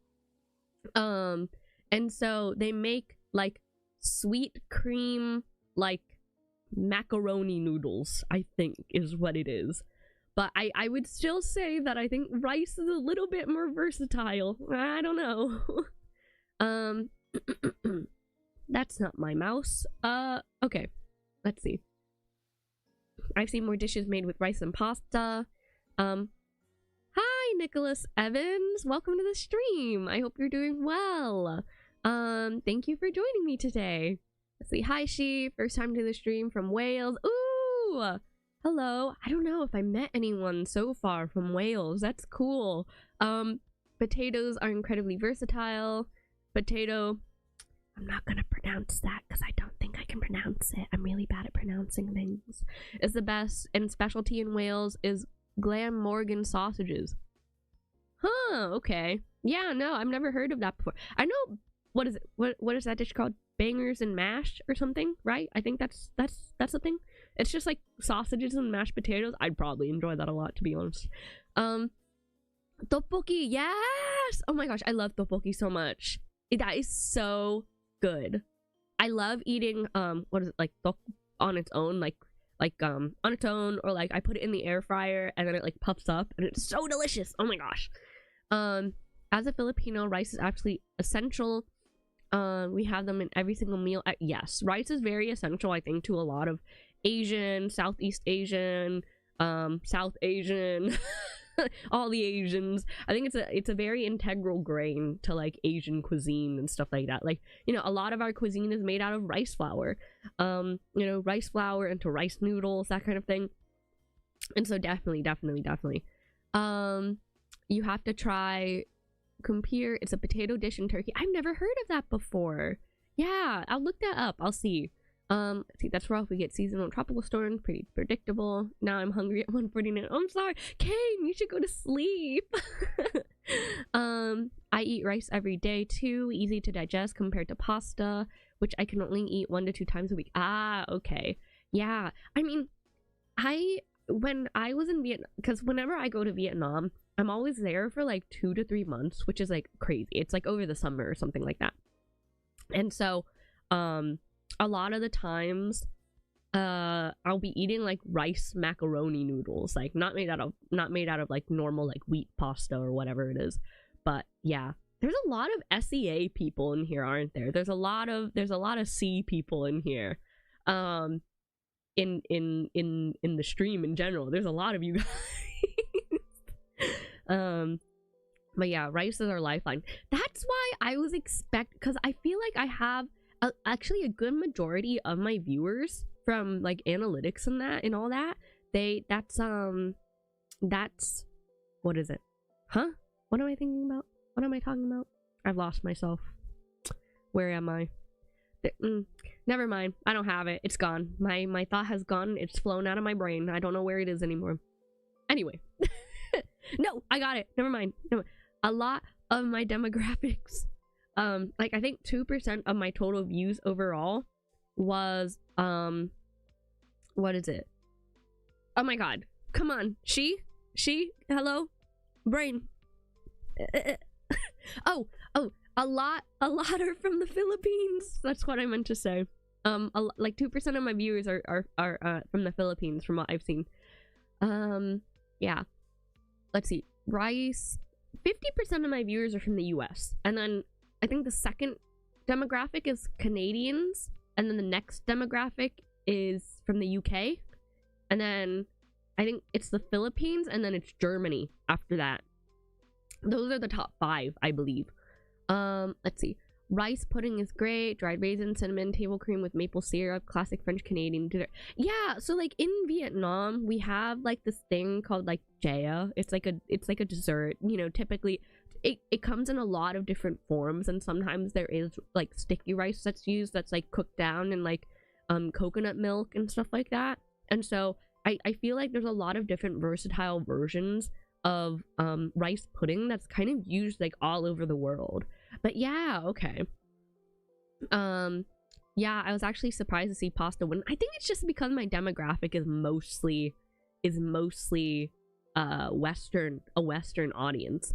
And so they make like sweet cream like macaroni noodles, I think is what it is. But I would still say that I think rice is a little bit more versatile. I don't know. That's not my mouse. Okay, let's see. I've seen more dishes made with rice than pasta. Hi Nicholas Evans, welcome to the stream. I hope you're doing well. Thank you for joining me today. Let's see. Hi She, first time to the stream from Wales. Ooh, hello. I don't know if I met anyone so far from Wales. That's cool. Potatoes are incredibly versatile. Potato, I'm not gonna pronounce that because I don't think I can pronounce it. I'm really bad at pronouncing things. Is the best, and specialty in Wales is Glamorgan sausages. Huh, okay. Yeah, no, I've never heard of that before. I know, what is it? What is that dish called? Bangers and mash or something, right? I think that's the thing. It's just like sausages and mashed potatoes. I'd probably enjoy that a lot, to be honest. Tteokbokki, yes! Oh my gosh, I love tteokbokki so much. That is so good. I love eating what is it, like on its own, like on its own, or like I put it in the air fryer and then it like puffs up and it's so delicious. Oh my gosh. As a Filipino, rice is absolutely essential. We have them in every single meal. Yes, rice is very essential, I think, to a lot of Asian, Southeast Asian, South Asian, all the Asians. I think it's a very integral grain to like Asian cuisine and stuff like that. Like, you know, a lot of our cuisine is made out of rice flour. You know, rice flour into rice noodles, that kind of thing. And so definitely. You have to try Kumpir. It's a potato dish in Turkey. I've never heard of that before. Yeah, I'll look that up. I'll see. See, that's rough. We get seasonal and tropical storms. Pretty predictable. Now I'm hungry at 1:49. I'm sorry. Kane, you should go to sleep. I eat rice every day too. Easy to digest compared to pasta, which I can only eat 1 to 2 times a week. Ah, okay. Yeah. I mean, when I was in Vietnam, because whenever I go to Vietnam, I'm always there for like 2 to 3 months, which is like crazy. It's like over the summer or something like that. And so, a lot of the times I'll be eating like rice macaroni noodles, like not made out of like normal like wheat pasta or whatever it is. But yeah, there's a lot of SEA people in here, aren't there? There's a lot of C people in here. In the stream in general, there's a lot of you guys. But yeah, rice is our lifeline. That's why I was because I feel like I have actually a good majority of my viewers from like analytics and that and all that. That's what is it? Huh? What am I thinking about? What am I talking about? I've lost myself. Where am I? Never mind. I don't have it. It's gone. My thought has gone. It's flown out of my brain. I don't know where it is anymore. Anyway. No, I got it. Never mind. A lot of my demographics, like I think 2% of my total views overall was what is it? Oh my god. Come on. She? Hello? Brain. Oh, a lot are from the Philippines. That's what I meant to say. Like 2% of my viewers are from the Philippines from what I've seen. Yeah. Let's see. Rice. 50% of my viewers are from the US. And then I think the second demographic is Canadians. And then the next demographic is from the UK. And then I think it's the Philippines. And then it's Germany after that. Those are the top 5, I believe. Let's see. Rice pudding is great. Dried raisin, cinnamon, table cream with maple syrup, classic French Canadian dessert. Yeah, so like in Vietnam, we have like this thing called like jaya. It's like a dessert. You know, typically it comes in a lot of different forms, and sometimes there is like sticky rice that's used that's like cooked down in like coconut milk and stuff like that. And so I feel like there's a lot of different versatile versions of rice pudding that's kind of used like all over the world. But yeah, okay. Yeah, I was actually surprised to see pasta win. I think it's just because my demographic is mostly a Western audience.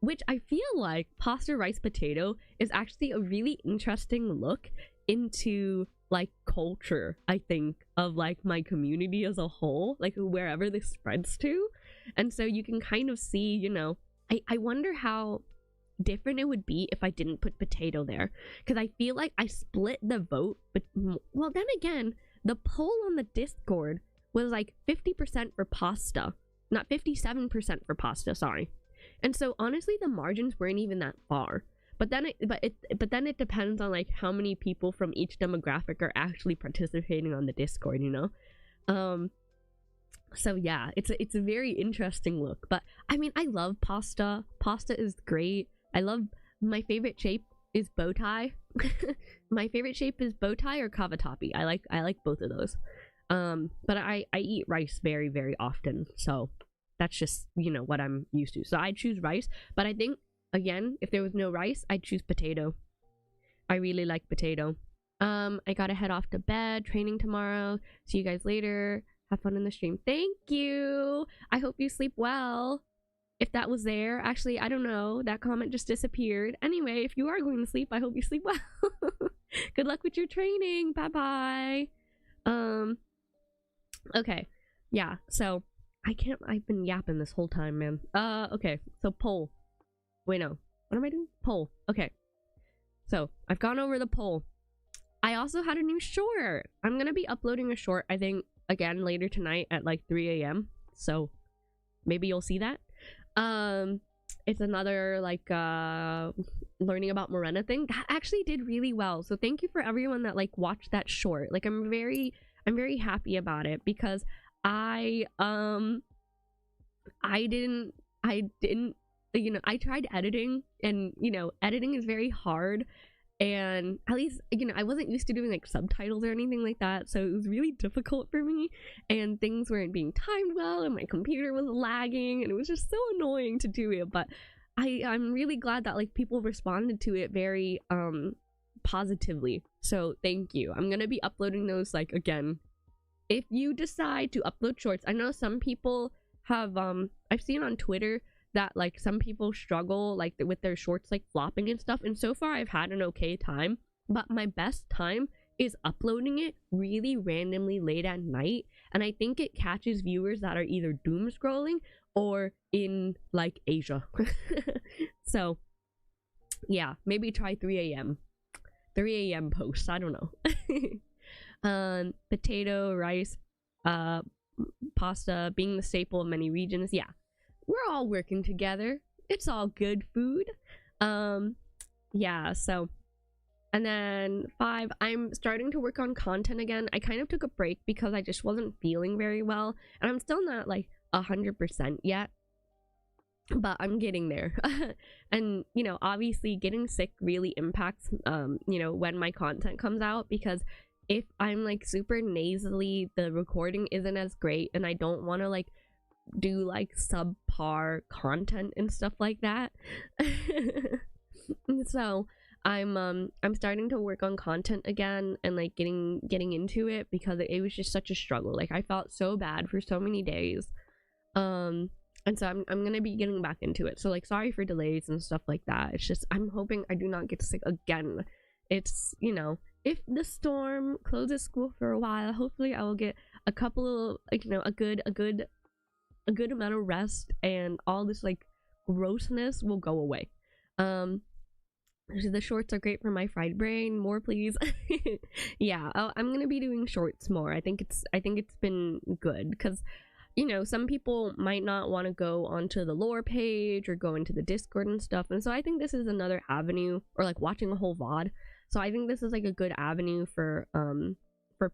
Which I feel like pasta, rice, potato is actually a really interesting look into like culture, I think, of like my community as a whole, like wherever this spreads to. And so you can kind of see, you know, I wonder how different it would be if I didn't put potato there, because I feel like I split the vote. But well, then again, the poll on the Discord was like 50% for pasta, not 57% for pasta, sorry. And so honestly the margins weren't even that far. But then it depends on like how many people from each demographic are actually participating on the Discord, you know. So yeah, it's a very interesting look. But I mean, I love pasta. Pasta is great. My favorite shape is bow tie. My favorite shape is bow tie or cavatappi. I like both of those. But I eat rice very, very often, so that's just, you know, what I'm used to. So I choose rice, but I think again, if there was no rice, I'd choose potato. I really like potato. I gotta head off to bed. Training tomorrow. See you guys later. Have fun in the stream. Thank you. I hope you sleep well. If that was there, actually, I don't know. That comment just disappeared. Anyway, if you are going to sleep, I hope you sleep well. Good luck with your training. Bye bye. Okay. Yeah. So I've been yapping this whole time, man. Okay. So poll. Wait, no. What am I doing? Poll. Okay. So I've gone over the poll. I also had a new short. I'm gonna be uploading a short, I think, again later tonight at like 3 a.m. So maybe you'll see that. It's another like learning about Morena thing that actually did really well. So thank you for everyone that like watched that short. Like I'm very happy about it, because I didn't, you know, I tried editing, and you know, editing is very hard, and at least, you know, I wasn't used to doing like subtitles or anything like that, so it was really difficult for me, and things weren't being timed well, and my computer was lagging, and it was just so annoying to do it. But I'm really glad that like people responded to it very positively, so thank you. I'm gonna be uploading those like again. If you decide to upload shorts, I know some people have I've seen on Twitter that like some people struggle like with their shorts like flopping and stuff, and so far I've had an okay time, but my best time is uploading it really randomly late at night, and I think it catches viewers that are either doom scrolling or in like Asia. So yeah, maybe try 3 a.m. posts, I don't know. Potato, rice, pasta being the staple of many regions. Yeah, we're all working together, it's all good food. Yeah, so, and then 5, I'm starting to work on content again. I kind of took a break because I just wasn't feeling very well, and I'm still not like 100% yet, but I'm getting there. And you know, obviously getting sick really impacts you know, when my content comes out, because if I'm like super nasally, the recording isn't as great, and I don't want to like do like subpar content and stuff like that. So I'm starting to work on content again and like getting into it, because it was just such a struggle. Like I felt so bad for so many days, and so I'm gonna be getting back into it. So like, sorry for delays and stuff like that. It's just, I'm hoping I do not get sick again. It's, you know, if the storm closes school for a while, hopefully I will get a couple of, like, you know, a good amount of rest, and all this like grossness will go away. The shorts are great for my fried brain. More please. Yeah, I'm gonna be doing shorts more. I think it's been good, because you know, some people might not want to go onto the lore page or go into the Discord and stuff, and so I think this is another avenue, or like watching a whole VOD. So I think this is like a good avenue for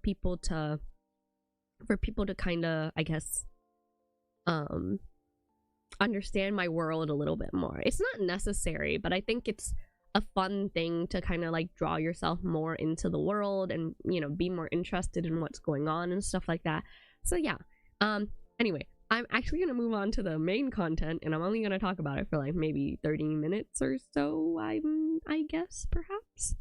people to kind of, I guess, understand my world a little bit more. It's not necessary, but I think it's a fun thing to kind of like draw yourself more into the world, and you know, be more interested in what's going on and stuff like that. So yeah, anyway, I'm actually gonna move on to the main content, and I'm only gonna talk about it for like maybe 30 minutes or so, I guess, perhaps.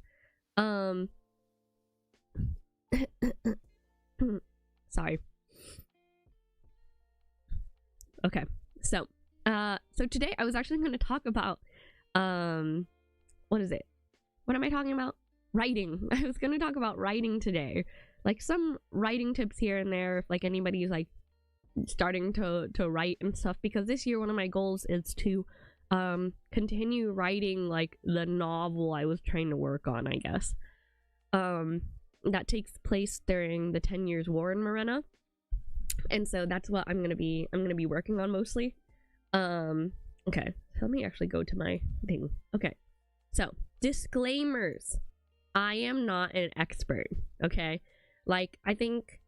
Sorry. Okay, so today I was actually going to talk about what is it? What am I talking about? Writing. I was going to talk about writing today, like some writing tips here and there, if like anybody's like starting to write and stuff, because this year one of my goals is to continue writing like the novel I was trying to work on, I guess, that takes place during the 10 years war in Morena, and so that's what I'm gonna be working on mostly. Okay, so let me actually go to my thing. Okay, so disclaimers: I am not an expert, okay? Like, I think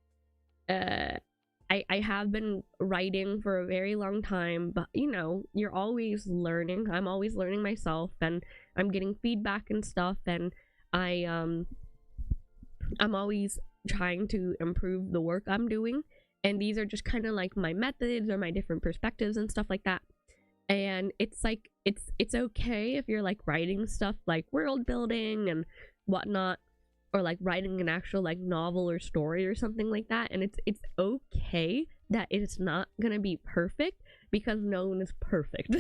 I have been writing for a very long time, but you know, you're always learning. I'm always learning myself, and I'm getting feedback and stuff, and I'm always trying to improve the work I'm doing, and these are just kind of like my methods or my different perspectives and stuff like that. And it's like, it's okay if you're like writing stuff like world building and whatnot, or like writing an actual like novel or story or something like that, and it's okay that it's not gonna be perfect, because no one is perfect.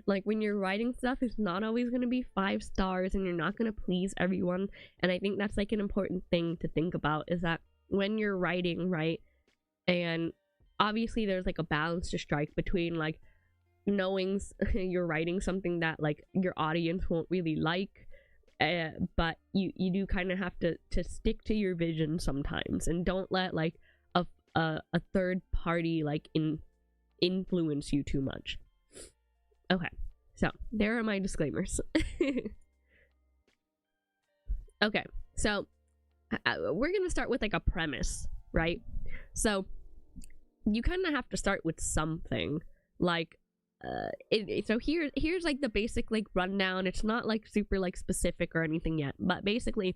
Like, when you're writing stuff, it's not always gonna be 5 stars, and you're not gonna please everyone. And I think that's like an important thing to think about, is that when you're writing, right, and obviously there's like a balance to strike between like knowing you're writing something that like your audience won't really like, but you do kind of have to stick to your vision sometimes, and don't let like a third party like influence you too much. Okay, so there are my disclaimers. Okay, so we're gonna start with like a premise, right? So you kind of have to start with something, like so here's like the basic like rundown. It's not like super like specific or anything yet, but basically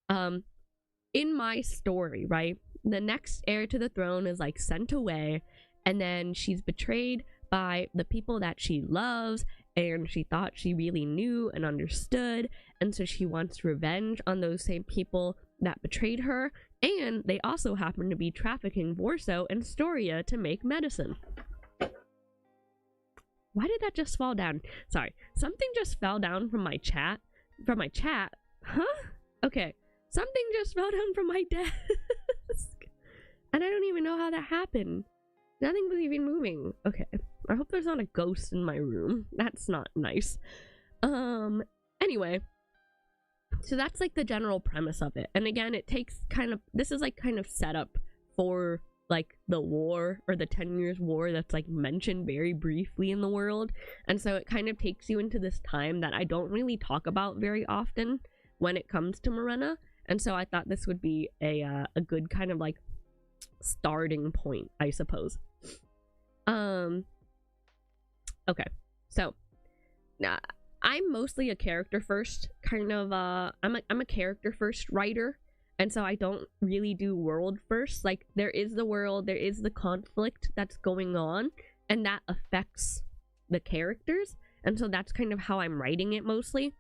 in my story, right, the next heir to the throne is like sent away, and then she's betrayed by the people that she loves, and she thought she really knew and understood, and so she wants revenge on those same people that betrayed her, and they also happen to be trafficking Vorso and Storia to make medicine. Why did that just fall down? Sorry, something just fell down from my chat. Huh? Okay, Something just fell down from my desk. And I don't even know how that happened. Nothing was even moving. Okay. I hope there's not a ghost in my room. That's not nice. Anyway. So that's like the general premise of it. And again, it takes kind of, this is like kind of set up for like the war, or the 10 years war that's like mentioned very briefly in the world. And so it kind of takes you into this time that I don't really talk about very often when it comes to Morena. And so I thought this would be a good kind of like starting point, I suppose. Okay, so I'm mostly a character first kind of I'm a character first writer, and so I don't really do world first. Like, there is the world, there is the conflict that's going on, and that affects the characters, and so that's kind of how I'm writing it mostly.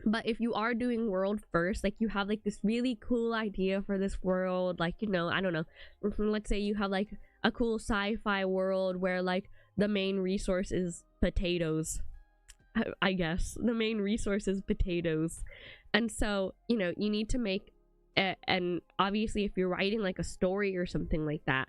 But if you are doing world first, like you have like this really cool idea for this world, like, you know, I don't know, let's say you have like a cool sci-fi world where like the main resource is potatoes. I guess the main resource is potatoes. And so, you know, you need to make and obviously if you're writing like a story or something like that,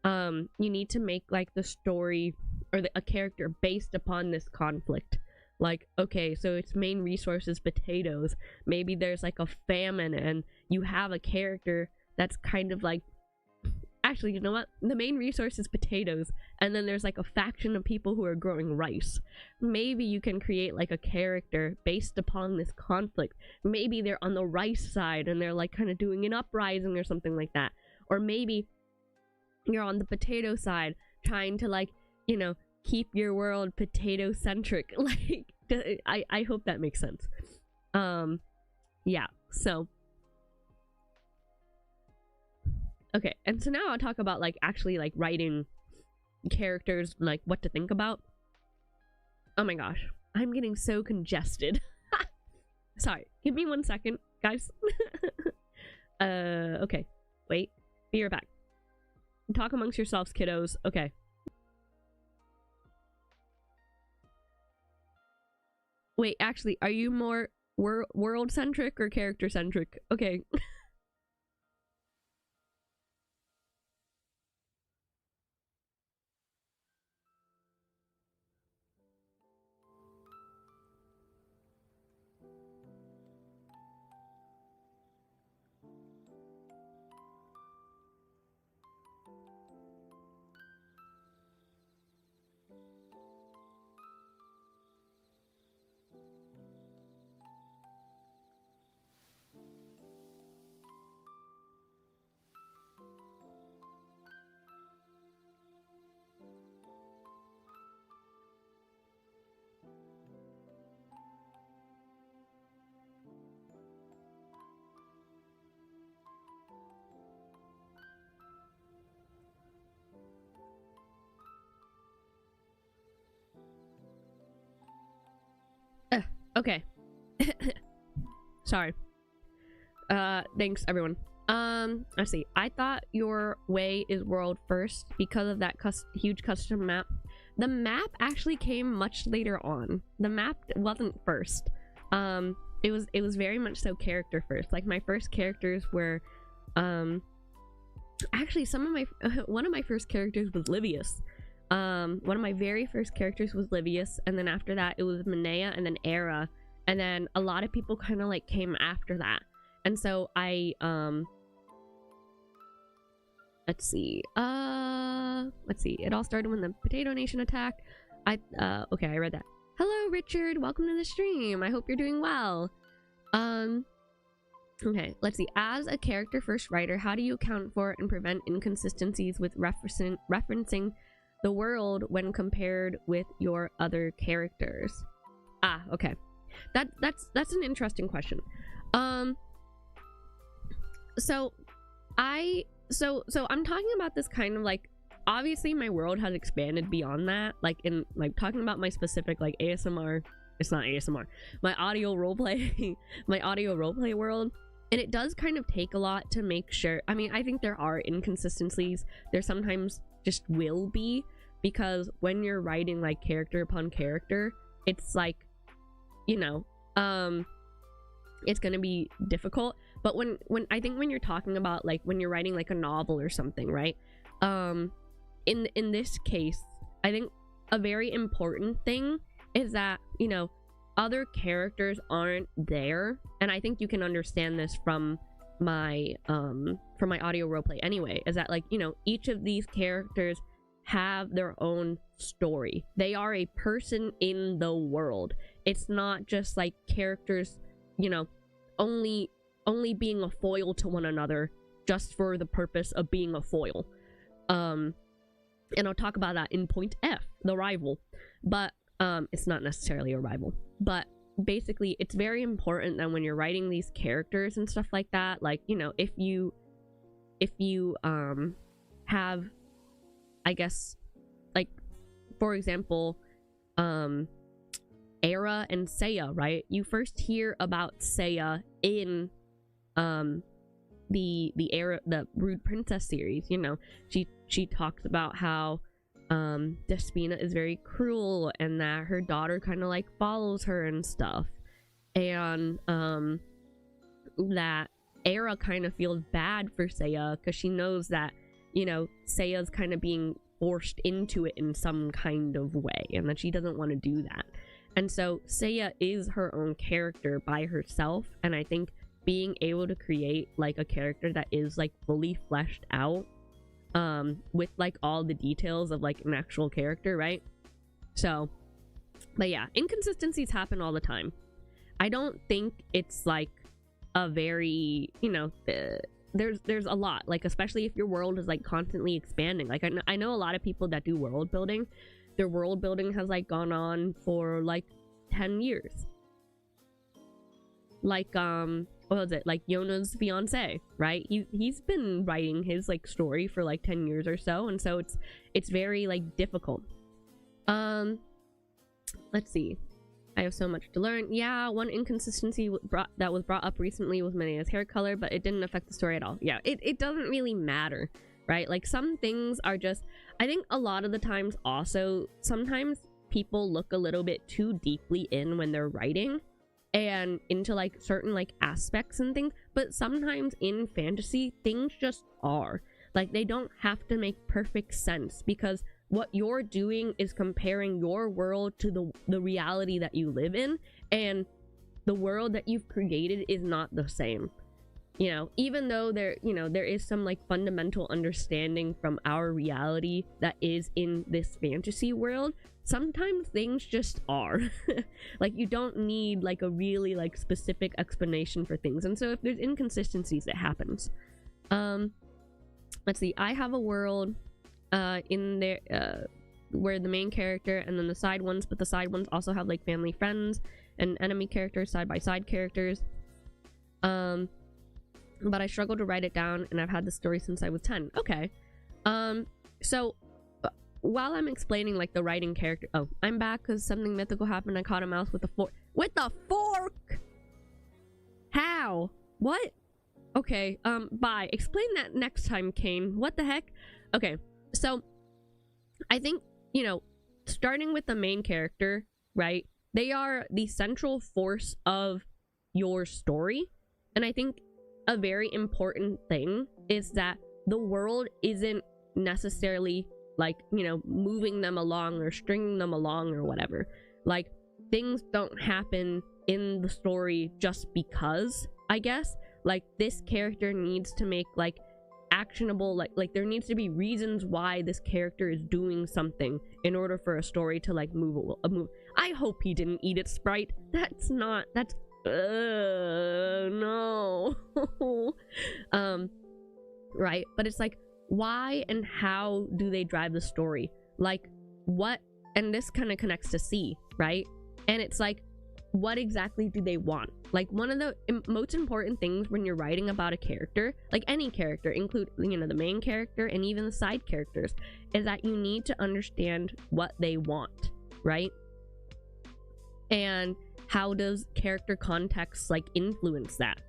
you need to make like the story or a character based upon this conflict. Like, okay, so its main resource is potatoes. Maybe there's like a famine and you have a character that's kind of like, actually, you know what? The main resource is potatoes, and then there's like a faction of people who are growing rice. Maybe you can create like a character based upon this conflict. Maybe they're on the rice side and they're like kind of doing an uprising or something like that. Or maybe you're on the potato side trying to, like, you know, keep your world potato centric. Like, I hope that makes sense. Yeah, so okay, and so now I'll talk about like actually like writing characters, like what to think about. Oh my gosh, I'm getting so congested. Sorry, give me 1 second, guys. Okay, wait, be right back. Talk amongst yourselves, kiddos. Okay. Wait, actually, are you more world centric or character centric? Okay. Okay. Sorry. Thanks everyone. Let's see. I thought your way is world first because of that huge custom map. The map actually came much later on. The map wasn't first. It was very much so character first. Like, my first characters were actually one of my first characters was Livius. One of my very first characters was Livius, and then after that it was Minea, and then Era, and then a lot of people kind of like came after that. And so I let's see, it all started when the Potato Nation attacked. Okay, I read that. Hello Richard, welcome to the stream. I hope you're doing well. Okay, let's see. As a character first writer, how do you account for and prevent inconsistencies with referencing the world when compared with your other characters? Okay, that's an interesting question. So I'm talking about this kind of like, obviously my world has expanded beyond that, like in like talking about my specific like ASMR, it's not ASMR, my audio roleplay my audio roleplay world. And it does kind of take a lot to make sure. I mean, I think there are inconsistencies. There sometimes just will be, because when you're writing like character upon character, it's like, you know, it's gonna be difficult. But when I think when you're talking about like when you're writing like a novel or something, right, in this case, I think a very important thing is that, you know, other characters aren't there, and I think you can understand this from my audio roleplay anyway, is that, like, you know, each of these characters have their own story. They are a person in the world. It's not just like characters, you know, only being a foil to one another just for the purpose of being a foil. And I'll talk about that in point F, the rival. But it's not necessarily a rival, but basically it's very important that when you're writing these characters and stuff like that, like, you know, if you have, I guess, like, for example, Era and Seiya, right? You first hear about Seiya in the Rude Princess series. You know, she talks about how Despina is very cruel and that her daughter kind of like follows her and stuff, and that Era kind of feels bad for Seiya because she knows that, you know, Seiya's kind of being forced into it in some kind of way, and that she doesn't want to do that. And so Seiya is her own character by herself, and I think being able to create like a character that is like fully fleshed out, with like all the details of like an actual character, right? So, but yeah, inconsistencies happen all the time. I don't think it's like a very, you know, there's a lot, like, especially if your world is like constantly expanding. Like, I know a lot of people that do world building. Their world building has like gone on for like 10 years. Like, what was it, like Yona's fiance, right? He's been writing his like story for like 10 years or so, and so it's very like difficult. Let's see, I have so much to learn. Yeah, one inconsistency that was brought up recently was Manea's hair color, but it didn't affect the story at all. Yeah, it doesn't really matter, right? Like, some things are just, I think a lot of the times also, sometimes people look a little bit too deeply in when they're writing and into like certain like aspects and things, but sometimes in fantasy things just are like, they don't have to make perfect sense, because what you're doing is comparing your world to the reality that you live in, and the world that you've created is not the same. You know, even though there is some like fundamental understanding from our reality that is in this fantasy world, sometimes things just are. Like, you don't need like a really like specific explanation for things, and so if there's inconsistencies, it happens. Let's see, I have a world in there where the main character and then the side ones, but the side ones also have like family, friends, and enemy characters, side by side characters. But I struggled to write it down, and I've had this story since I was 10. Okay. So while I'm explaining like the writing character, oh, I'm back because something mythical happened. I caught a mouse with a fork. With a fork? How? What? Okay, bye. Explain that next time, Kane. What the heck? Okay, so I think, you know, starting with the main character, right? They are the central force of your story, and I think a very important thing is that the world isn't necessarily like, you know, moving them along or stringing them along or whatever. Like, things don't happen in the story just because, I guess. Like, this character needs to make like actionable, like there needs to be reasons why this character is doing something in order for a story to like move. I hope he didn't eat its sprite. That's no. Right, but it's like, why and how do they drive the story? Like, what? And this kind of connects to C, right? And it's like, what exactly do they want? Like, one of the most important things when you're writing about a character, like any character, include, you know, the main character and even the side characters, is that you need to understand what they want, right? And how does character context like influence that?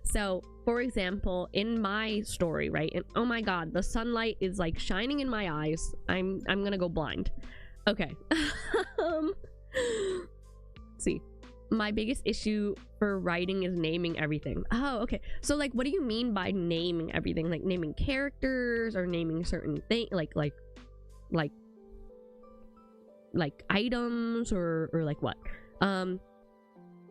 So, for example, in my story, right? And oh my god, the sunlight is like shining in my eyes. I'm gonna go blind. Okay. Let's see. my biggest issue for writing is naming everything. Oh, okay. So like, what do you mean by naming everything? Like naming characters or naming certain things, like items, or like what?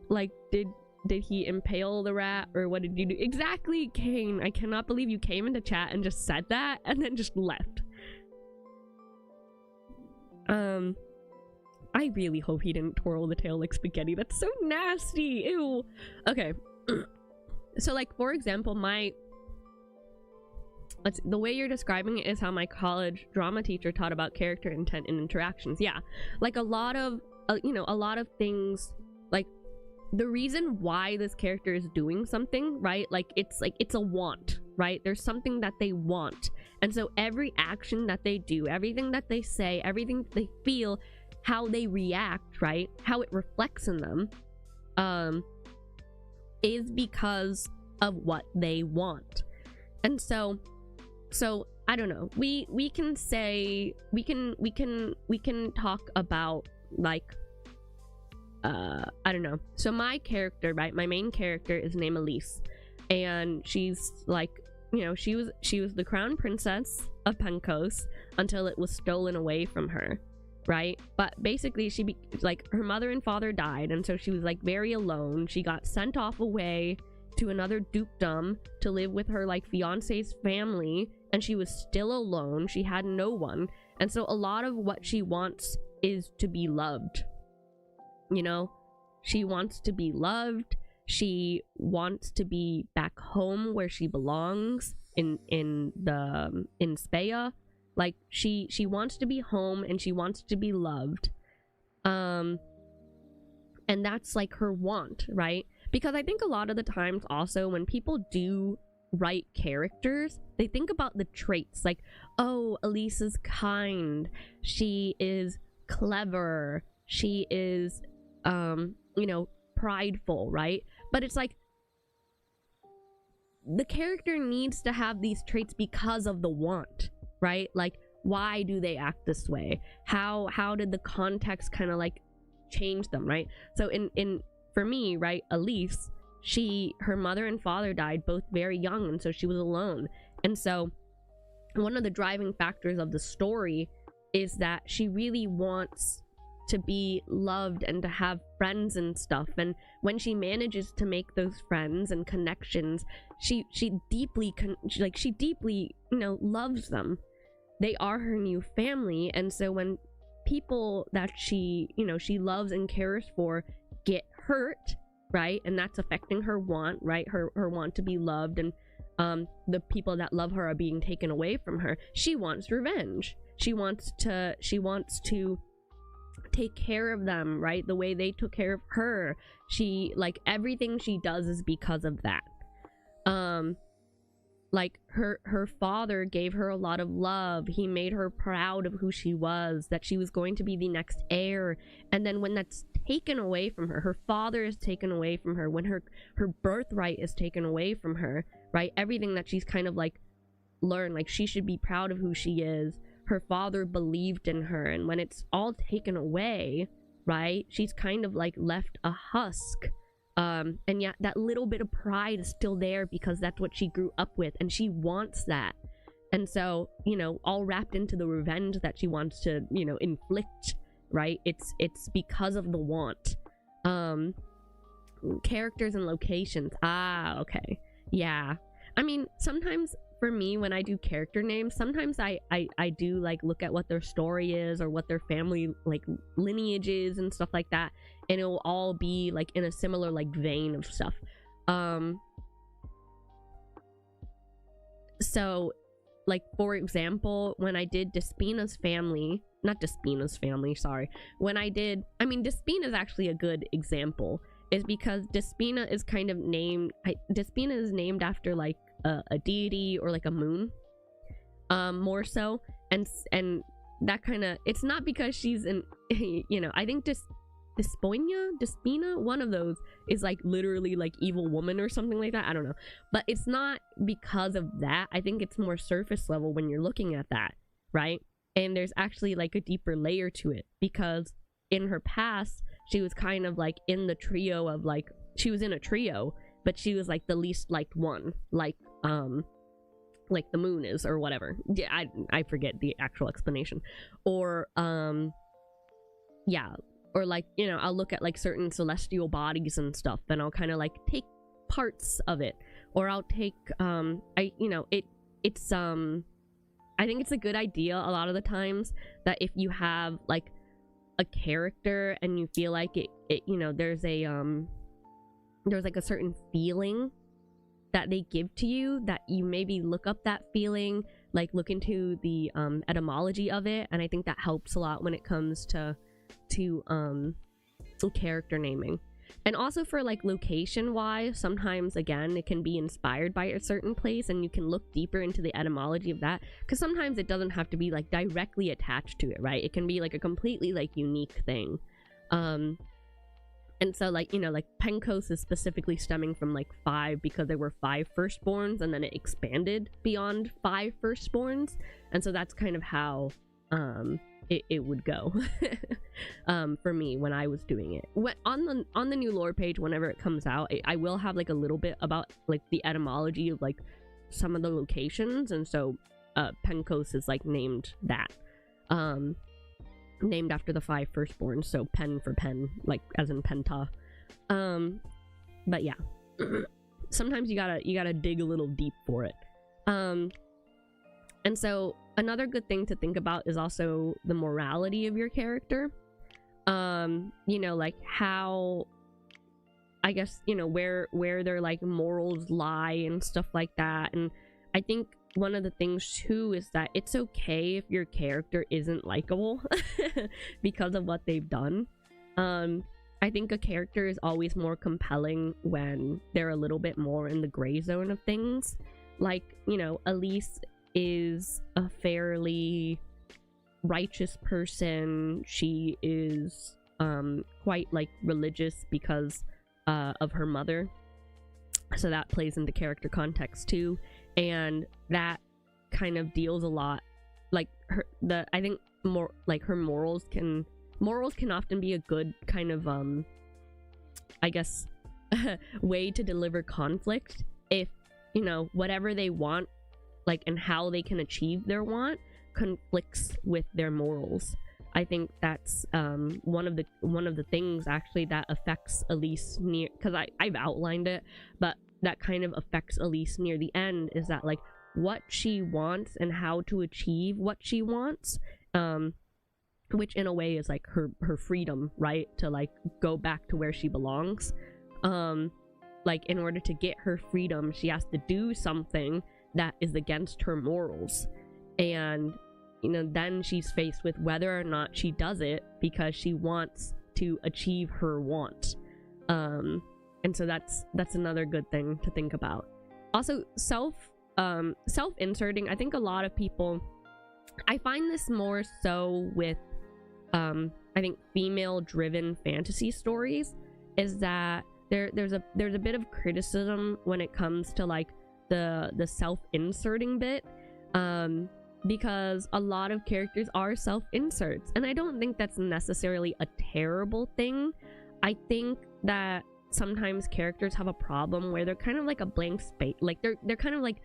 Like did he impale the rat, or what did you do exactly? Kane, I cannot believe you came into chat and just said that and then just left. I really hope he didn't twirl the tail like spaghetti. That's so nasty. Ew. Okay. So like, for example, the way you're describing it is how my college drama teacher taught about character, intent, and interactions. Yeah, like a lot of a lot of things, like the reason why this character is doing something, right? Like it's a want, right? There's something that they want, and so every action that they do, everything that they say, everything that they feel, how they react, right, how it reflects in them, is because of what they want. And so I don't know, we can say, we can talk about like I don't know. So my character, right, my main character is named Elise, and she's like, she was the crown princess of Pencos until it was stolen away from her, right? But basically like her mother and father died, and so she was like very alone. She got sent off away to another dukedom to live with her like fiance's family, and she was still alone. She had no one, and so a lot of what she wants is to be loved. She wants to be loved. She wants to be back home where she belongs in Speya. Like she wants to be home, and she wants to be loved, and that's like her want, right? Because I think a lot of the times also when people do write characters, they think about the traits, like, oh, Elise is kind, she is clever, she is prideful, right? But it's like the character needs to have these traits because of the want, right? Like, why do they act this way? How did the context kind of like change them, right? So in for me, right, Elise, her mother and father died both very young, and so she was alone. And so one of the driving factors of the story is that she really wants to be loved and to have friends and stuff, and when she manages to make those friends and connections, she deeply loves them. They are her new family. And so when people that she loves and cares for get hurt, right, and that's affecting her want, right, her want to be loved, and the people that love her are being taken away from her, she wants revenge. She wants to take care of them, right, the way they took care of her. She, like, everything she does is because of that. Like her father gave her a lot of love. He made her proud of who she was, that she was going to be the next heir. And then when that's taken away from her, her father is taken away from her, when her birthright is taken away from her, right, everything that she's kind of like learned, like she should be proud of who she is, her father believed in her, and when it's all taken away, right, she's kind of like left a husk. And yet that little bit of pride is still there because that's what she grew up with, and she wants that. And so, all wrapped into the revenge that she wants to, inflict, right? It's because of the want. Characters and locations. Ah, okay. Yeah. I mean, sometimes for me, when I do character names, sometimes I do like look at what their story is or what their family like lineage is and stuff like that, and it will all be like in a similar like vein of stuff. So like, for example, when I did Despina's family, not Despina's family, sorry, Despina is actually a good example, is because Despina is kind of named, Despina is named after like a deity or like a moon, more so, and that kind of, it's not because she's an I think Despina, one of those is like literally like evil woman or something like that, I don't know, but it's not because of that. I think it's more surface level when you're looking at that, right? And there's actually like a deeper layer to it, because in her past she was kind of like in the trio of like, she was in a trio, but she was like the least liked one, like the moon is, or whatever. Yeah, I forget the actual explanation. Or yeah, or like, you know, I'll look at like certain celestial bodies and stuff, and I'll kind of like take parts of it, or I'll take it's I think it's a good idea a lot of the times that if you have like a character and you feel like it you know, there's like a certain feeling that they give to you, that you maybe look up that feeling, like look into the etymology of it. And I think that helps a lot when it comes to character naming. And also for like location wise, sometimes again it can be inspired by a certain place, and you can look deeper into the etymology of that, because sometimes it doesn't have to be like directly attached to it, right? It can be like a completely like unique thing. And so like, you know, like Pencos is specifically stemming from like 5 because there were 5 firstborns, and then it expanded beyond 5 firstborns, and so that's kind of how it would go for me when I was doing it. On the new lore page, whenever it comes out, I will have like a little bit about like the etymology of like some of the locations, and so Pencos is like named that, named after the 5 firstborns, so pen for pen, like as in penta. But yeah, sometimes you gotta dig a little deep for it. And so another good thing to think about is also the morality of your character. You know, like how, I guess, you know, where their like morals lie and stuff like that. And I think one of the things too is that it's okay if your character isn't likable because of what they've done. I think a character is always more compelling when they're a little bit more in the gray zone of things. Like, you know, Elise is a fairly righteous person. She is quite like religious because of her mother, so that plays into character context too, and that kind of deals a lot, like I think more like her morals can often be a good kind of I guess way to deliver conflict if, you know, whatever they want, like, and how they can achieve their want conflicts with their morals. I think that's one of the things actually that affects Elise near, because I've outlined it, but that kind of affects Elise near the end, is that like what she wants and how to achieve what she wants, which in a way is like her freedom, right, to like go back to where she belongs. Like in order to get her freedom, she has to do something that is against her morals, and you know, then she's faced with whether or not she does it because she wants to achieve her want. And so that's another good thing to think about. Also, self-inserting. I think a lot of people, I find this more so with I think female driven fantasy stories, is that there's a bit of criticism when it comes to like the self-inserting bit, because a lot of characters are self-inserts, and I don't think that's necessarily a terrible thing. I think that sometimes characters have a problem where they're kind of like a blank space, like they're kind of like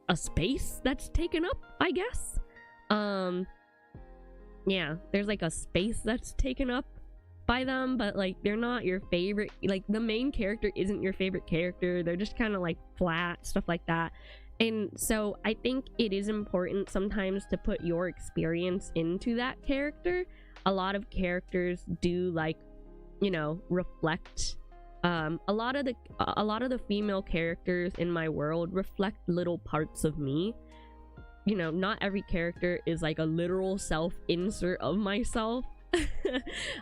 a space that's taken up, I guess. Yeah, there's like a space that's taken up by them, but like they're not your favorite, like the main character isn't your favorite character, they're just kind of like flat, stuff like that. And so I think it is important sometimes to put your experience into that character. A lot of characters do, like, you know, reflect, a lot of the female characters in my world reflect little parts of me. You know, not every character is like a literal self-insert of myself,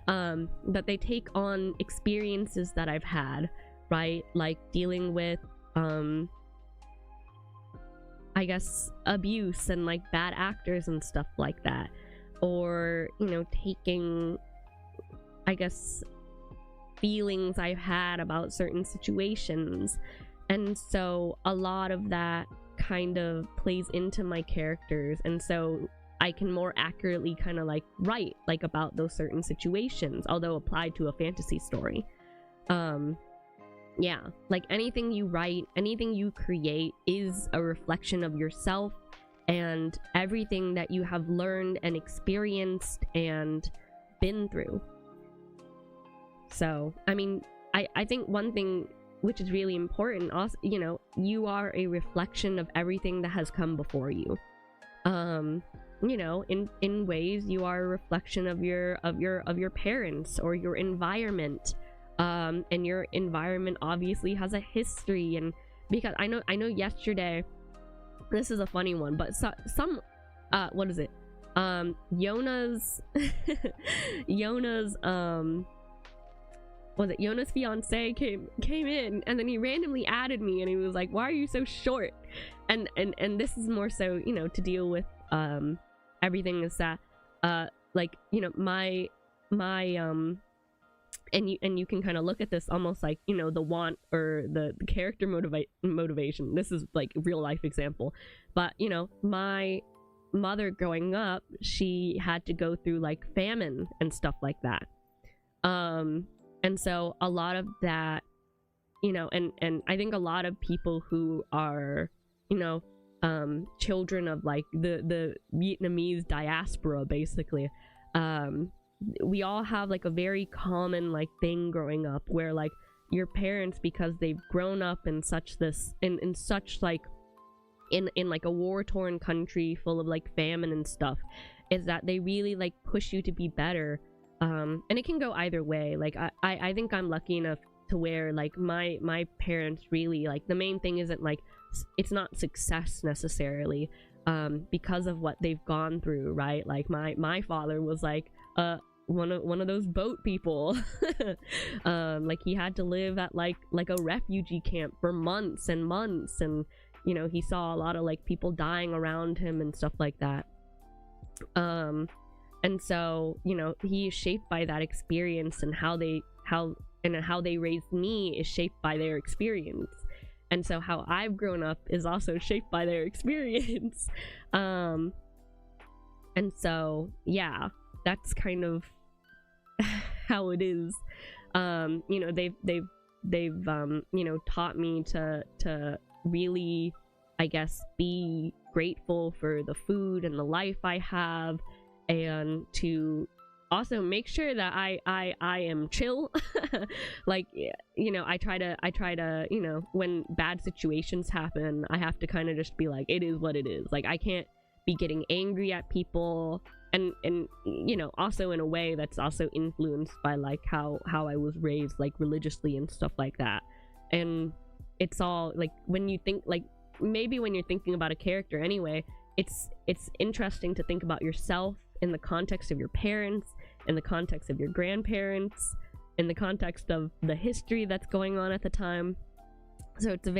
but they take on experiences that I've had, right? Like dealing with I guess abuse and like bad actors and stuff like that, or, you know, taking, I guess, feelings I've had about certain situations. And so a lot of that kind of plays into my characters, and so I can more accurately kind of like write like about those certain situations, although applied to a fantasy story. Yeah, like anything you write, anything you create is a reflection of yourself and everything that you have learned and experienced and been through. So, I mean, I think one thing which is really important also, you know, you are a reflection of everything that has come before you. You know, in ways you are a reflection of your parents or your environment. And your environment obviously has a history, and because I know yesterday, this is a funny one, but some what is it, Yona's Yona's fiance came in, and then he randomly added me, and he was like, why are you so short? And this is more so, you know, to deal with everything is that like, you know, my and you can kind of look at this almost like, you know, the want or the character motivation. This is like a real life example, but you know, my mother growing up, she had to go through like famine and stuff like that, and so a lot of that, you know, and I think a lot of people who are, you know, children of like the Vietnamese diaspora, basically, we all have like a very common like thing growing up where like your parents, because they've grown up in such this in such like in like a war-torn country full of like famine and stuff, is that they really like push you to be better. And it can go either way. Like I think I'm lucky enough to where like my parents really, like, the main thing isn't like, it's not success necessarily, because of what they've gone through, right? Like my father was like one of those boat people. Like he had to live at like a refugee camp for months and months, and you know, he saw a lot of like people dying around him and stuff like that. And so, you know, he is shaped by that experience, and how they raised me is shaped by their experience. And so how I've grown up is also shaped by their experience. And so yeah, that's kind of how it is. You know, they've you know, taught me to really, I guess, be grateful for the food and the life I have, and to also make sure that I am chill. Like, you know, I try to, you know, when bad situations happen, I have to kind of just be like, it is what it is. Like, I can't be getting angry at people, and you know, also in a way that's also influenced by like how I was raised, like religiously and stuff like that. And it's all like, when you think, like, maybe when you're thinking about a character anyway, it's interesting to think about yourself in the context of your parents, in the context of your grandparents, in the context of the history that's going on at the time. So it's a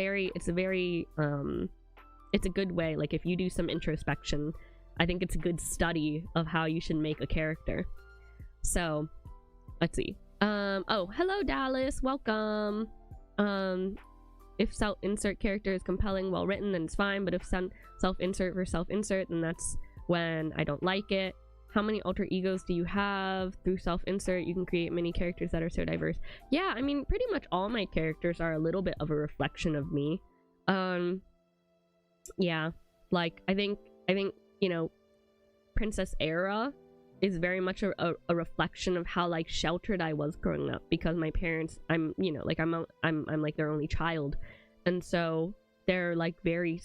good way, like, if you do some introspection, I think it's a good study of how you should make a character. So let's see. Oh, hello Dallas, welcome. If self-insert character is compelling, well written, then it's fine, but if self-insert for self-insert, then that's when I don't like it. How many alter egos do you have? Through self-insert, you can create many characters that are so diverse. Yeah, I mean, pretty much all my characters are a little bit of a reflection of me. Yeah, like, I think, you know, Princess Era is very much a reflection of how, like, sheltered I was growing up, because my parents, I'm, you know, like, I'm like their only child, and so they're like very,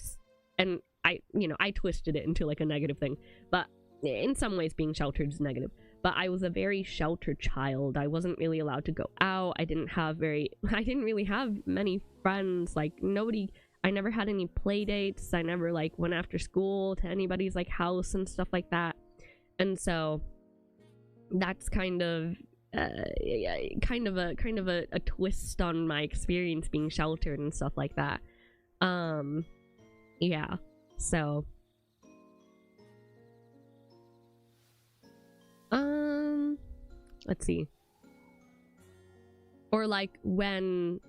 and I, you know, I twisted it into like a negative thing, but in some ways being sheltered is negative. But I was a very sheltered child. I wasn't really allowed to go out. I didn't really have many friends. Like, I never had any play dates. I never like went after school to anybody's like house and stuff like that. And so that's kind of a twist on my experience being sheltered and stuff like that. Yeah, so let's see. Or like when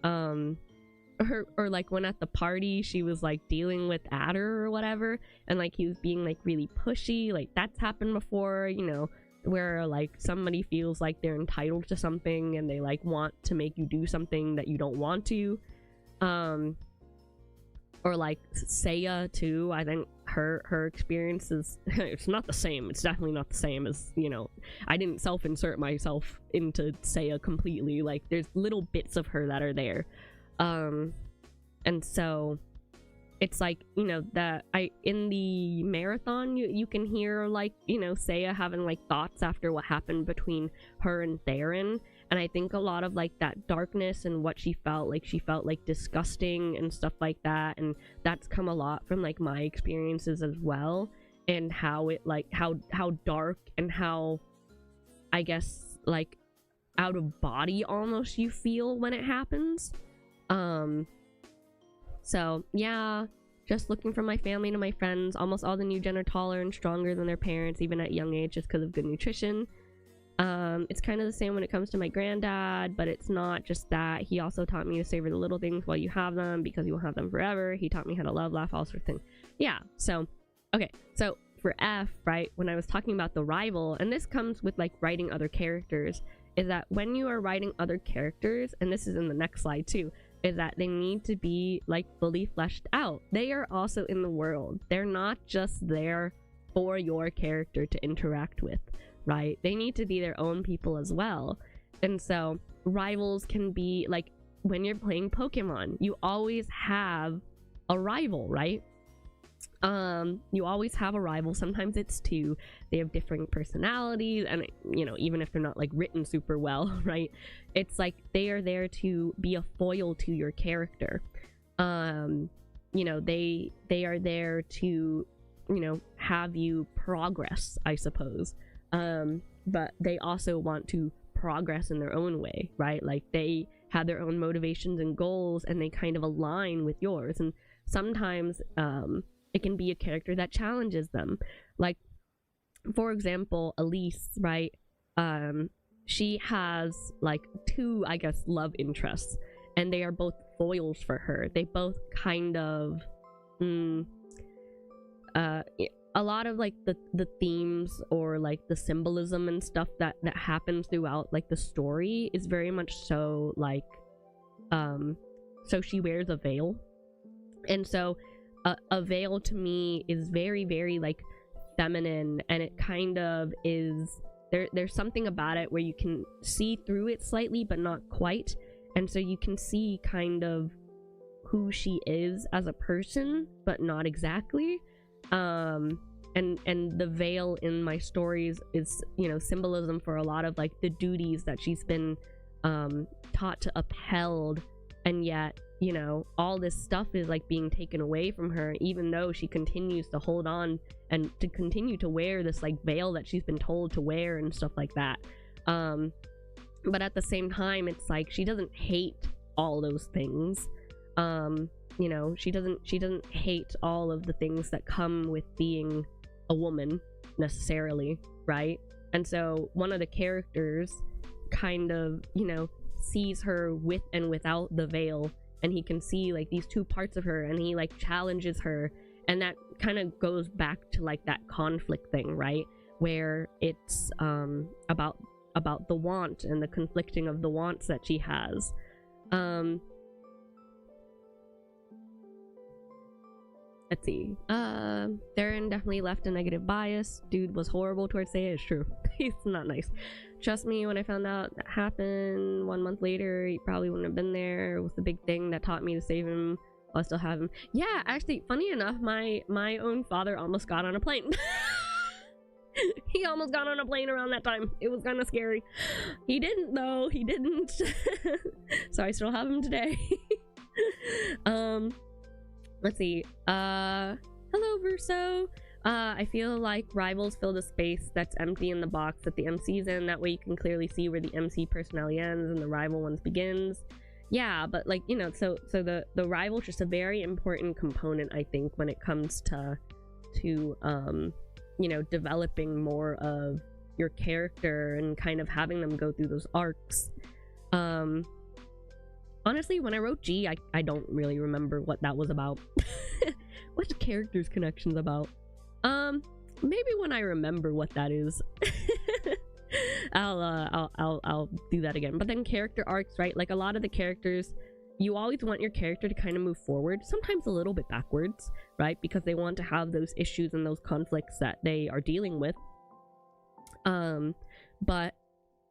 or like when at the party she was like dealing with Adder or whatever, and like he was being like really pushy. Like that's happened before, you know, where like somebody feels like they're entitled to something and they like want to make you do something that you don't want to. Or like Seiya too. I think her experience is it's not the same. It's definitely not the same as, you know, I didn't self-insert myself into Seiya completely. Like there's little bits of her that are there. And so it's like, you know, that in the marathon you can hear like, you know, Seiya having like thoughts after what happened between her and Theron. And I think a lot of like that darkness and what she felt like disgusting and stuff like that, and that's come a lot from like my experiences as well, and how it like how dark and how, I guess, like out of body almost you feel when it happens. So yeah, just looking from my family to my friends, almost all the new gen are taller and stronger than their parents, even at young age, just because of good nutrition. It's kind of the same when it comes to my granddad, but it's not just that. He also taught me to savor the little things while you have them, because you won't have them forever. He taught me how to love, laugh, all sorts of things. Yeah, so okay, so for F, right, when I was talking about the rival, and this comes with like writing other characters, is that when you are writing other characters, and this is in the next slide too, is that they need to be like fully fleshed out. They are also in the world. They're not just there for your character to interact with, right? They need to be their own people as well. And so rivals can be like, when you're playing Pokemon, you always have a rival, right? You always have a rival. Sometimes it's two. They have different personalities, and you know, even if they're not like written super well, right, it's like they are there to be a foil to your character. You know, they are there to, you know, have you progress, I suppose. But they also want to progress in their own way, right? Like they have their own motivations and goals, and they kind of align with yours. And sometimes it can be a character that challenges them. Like, for example, Elise, right? She has like two, I guess, love interests, and they are both foils for her. They both kind of a lot of like the themes or like the symbolism and stuff that happens throughout like the story is very much so like so she wears a veil, and so a veil to me is very, very like feminine, and it kind of is there's something about it where you can see through it slightly but not quite, and so you can see kind of who she is as a person but not exactly. And the veil in my stories is, you know, symbolism for a lot of like the duties that she's been taught to upheld, and yet, you know, all this stuff is like being taken away from her, even though she continues to hold on and to continue to wear this like veil that she's been told to wear and stuff like that. But at the same time, it's like she doesn't hate all those things. You know, she doesn't hate all of the things that come with being a woman necessarily, right? And so one of the characters kind of, you know, sees her with and without the veil, and he can see like these two parts of her, and he like challenges her, and that kind of goes back to like that conflict thing, right, where it's about the want and the conflicting of the wants that she has. Let's see. Theron definitely left a negative bias. Dude was horrible towards Seiya. It's true. He's not nice. Trust me, when I found out that happened 1 month later, he probably wouldn't have been there. It was the big thing that taught me to save him. I'll still have him. Yeah, actually, funny enough, my own father almost got on a plane. He almost got on a plane around that time. It was kind of scary. He didn't, though. He didn't. So I still have him today. Let's see. Hello, Verso. I feel like rivals fill the space that's empty in the box that the MC's in. That way you can clearly see where the MC personality ends and the rival ones begins. Yeah, but like, you know, so the rival's just a very important component, I think, when it comes to you know, developing more of your character and kind of having them go through those arcs. Honestly, when I wrote G, I don't really remember what that was about. What's characters connections about? Maybe when I remember what that is, I'll do that again. But then character arcs, right? Like a lot of the characters, you always want your character to kind of move forward, sometimes a little bit backwards, right? Because they want to have those issues and those conflicts that they are dealing with. But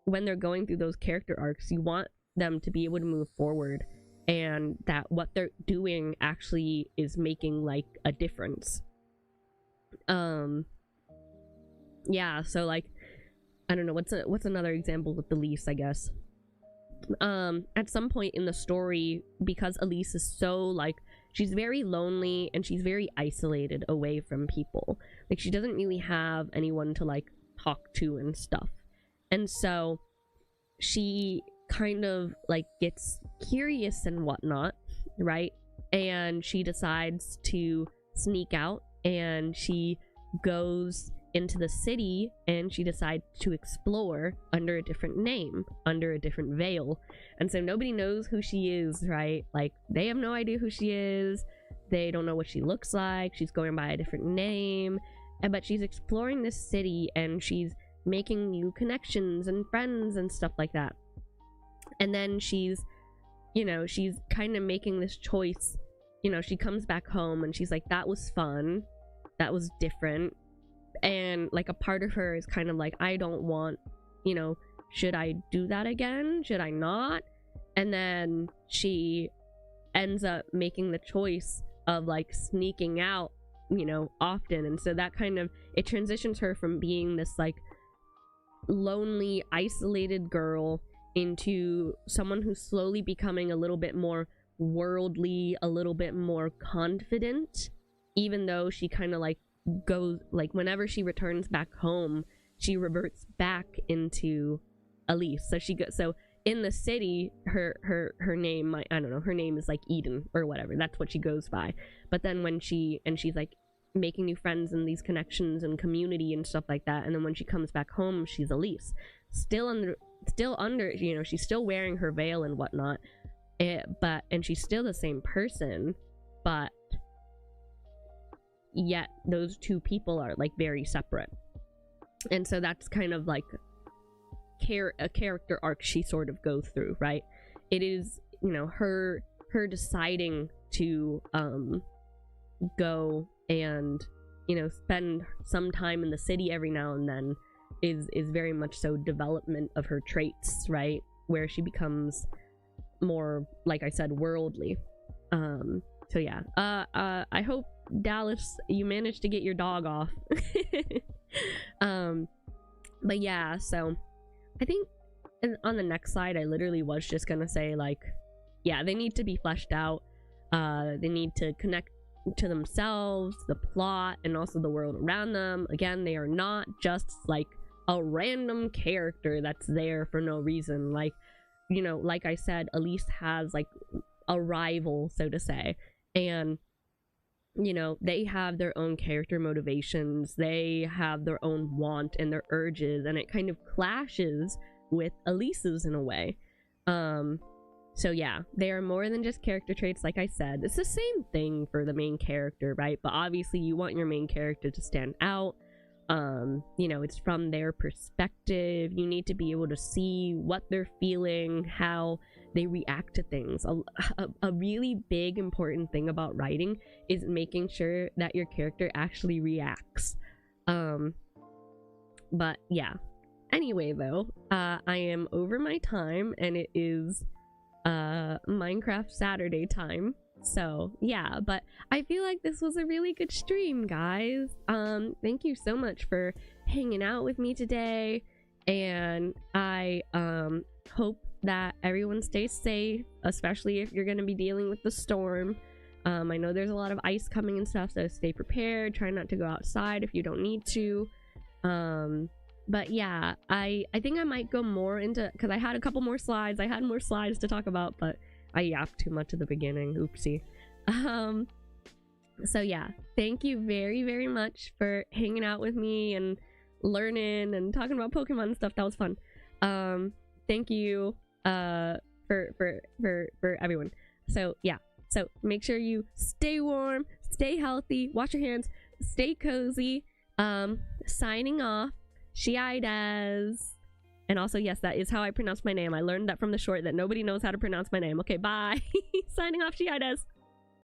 when they're going through those character arcs, you want them to be able to move forward, and that what they're doing actually is making like a difference. Yeah, so like I don't know, what's another example with Elise, I guess. At some point in the story, because Elise is so like, she's very lonely and she's very isolated away from people, like she doesn't really have anyone to like talk to and stuff, and so she kind of like gets curious and whatnot, right? And she decides to sneak out, and she goes into the city, and she decides to explore under a different name, under a different veil. And so nobody knows who she is, right? Like they have no idea who she is, they don't know what she looks like, she's going by a different name, but she's exploring this city, and she's making new connections and friends and stuff like that. And then she's, you know, she's kind of making this choice. You know, she comes back home and she's like, that was fun, that was different. And like a part of her is kind of like, I don't want, you know, should I do that again? Should I not? And then she ends up making the choice of like sneaking out, you know, often. And so that kind of, it transitions her from being this like lonely, isolated girl into someone who's slowly becoming a little bit more worldly, a little bit more confident, even though she kind of like goes, like whenever she returns back home, she reverts back into Elise. So she goes, so in the city, her name, I don't know, her name is like Eden or whatever, that's what she goes by. But then when she's like making new friends and these connections and community and stuff like that, and then when she comes back home, she's Elise, still under, you know, she's still wearing her veil and whatnot, and she's still the same person, but yet those two people are like very separate. And so that's kind of like a character arc she sort of goes through, right? It is, you know, her deciding to go and, you know, spend some time in the city every now and then is very much so development of her traits, right? Where she becomes more, like I said, worldly. So yeah, I hope, Dallas, you managed to get your dog off. But yeah, so I think on the next slide, I literally was just gonna say like, yeah, they need to be fleshed out. They need to connect to themselves, the plot, and also the world around them. Again, they are not just like a random character that's there for no reason. Like, you know, like I said, Elise has like a rival, so to say, and you know, they have their own character motivations, they have their own want and their urges, and it kind of clashes with Elise's in a way. So yeah, they are more than just character traits. Like I said, it's the same thing for the main character, right? But obviously you want your main character to stand out. You know, it's from their perspective. You need to be able to see what they're feeling, how they react to things. A really big important thing about writing is making sure that your character actually reacts. But yeah, anyway though, I am over my time, and it is Minecraft Saturday time. So yeah, but I feel like this was a really good stream, guys. Thank you so much for hanging out with me today, and I hope that everyone stays safe, especially if you're going to be dealing with the storm. I know there's a lot of ice coming and stuff, so stay prepared. Try not to go outside if you don't need to. But yeah, I think I might go more into, because I had a couple more slides. I had more slides to talk about, but I yapped too much at the beginning. Oopsie. So yeah, thank you very, very much for hanging out with me and learning and talking about Pokemon and stuff. That was fun. Thank you for everyone. So yeah, so make sure you stay warm, stay healthy, wash your hands, stay cozy. Signing off, Shiaides. And also, yes, that is how I pronounce my name. I learned that from the short that nobody knows how to pronounce my name. Okay, bye. Signing off, Shiaides.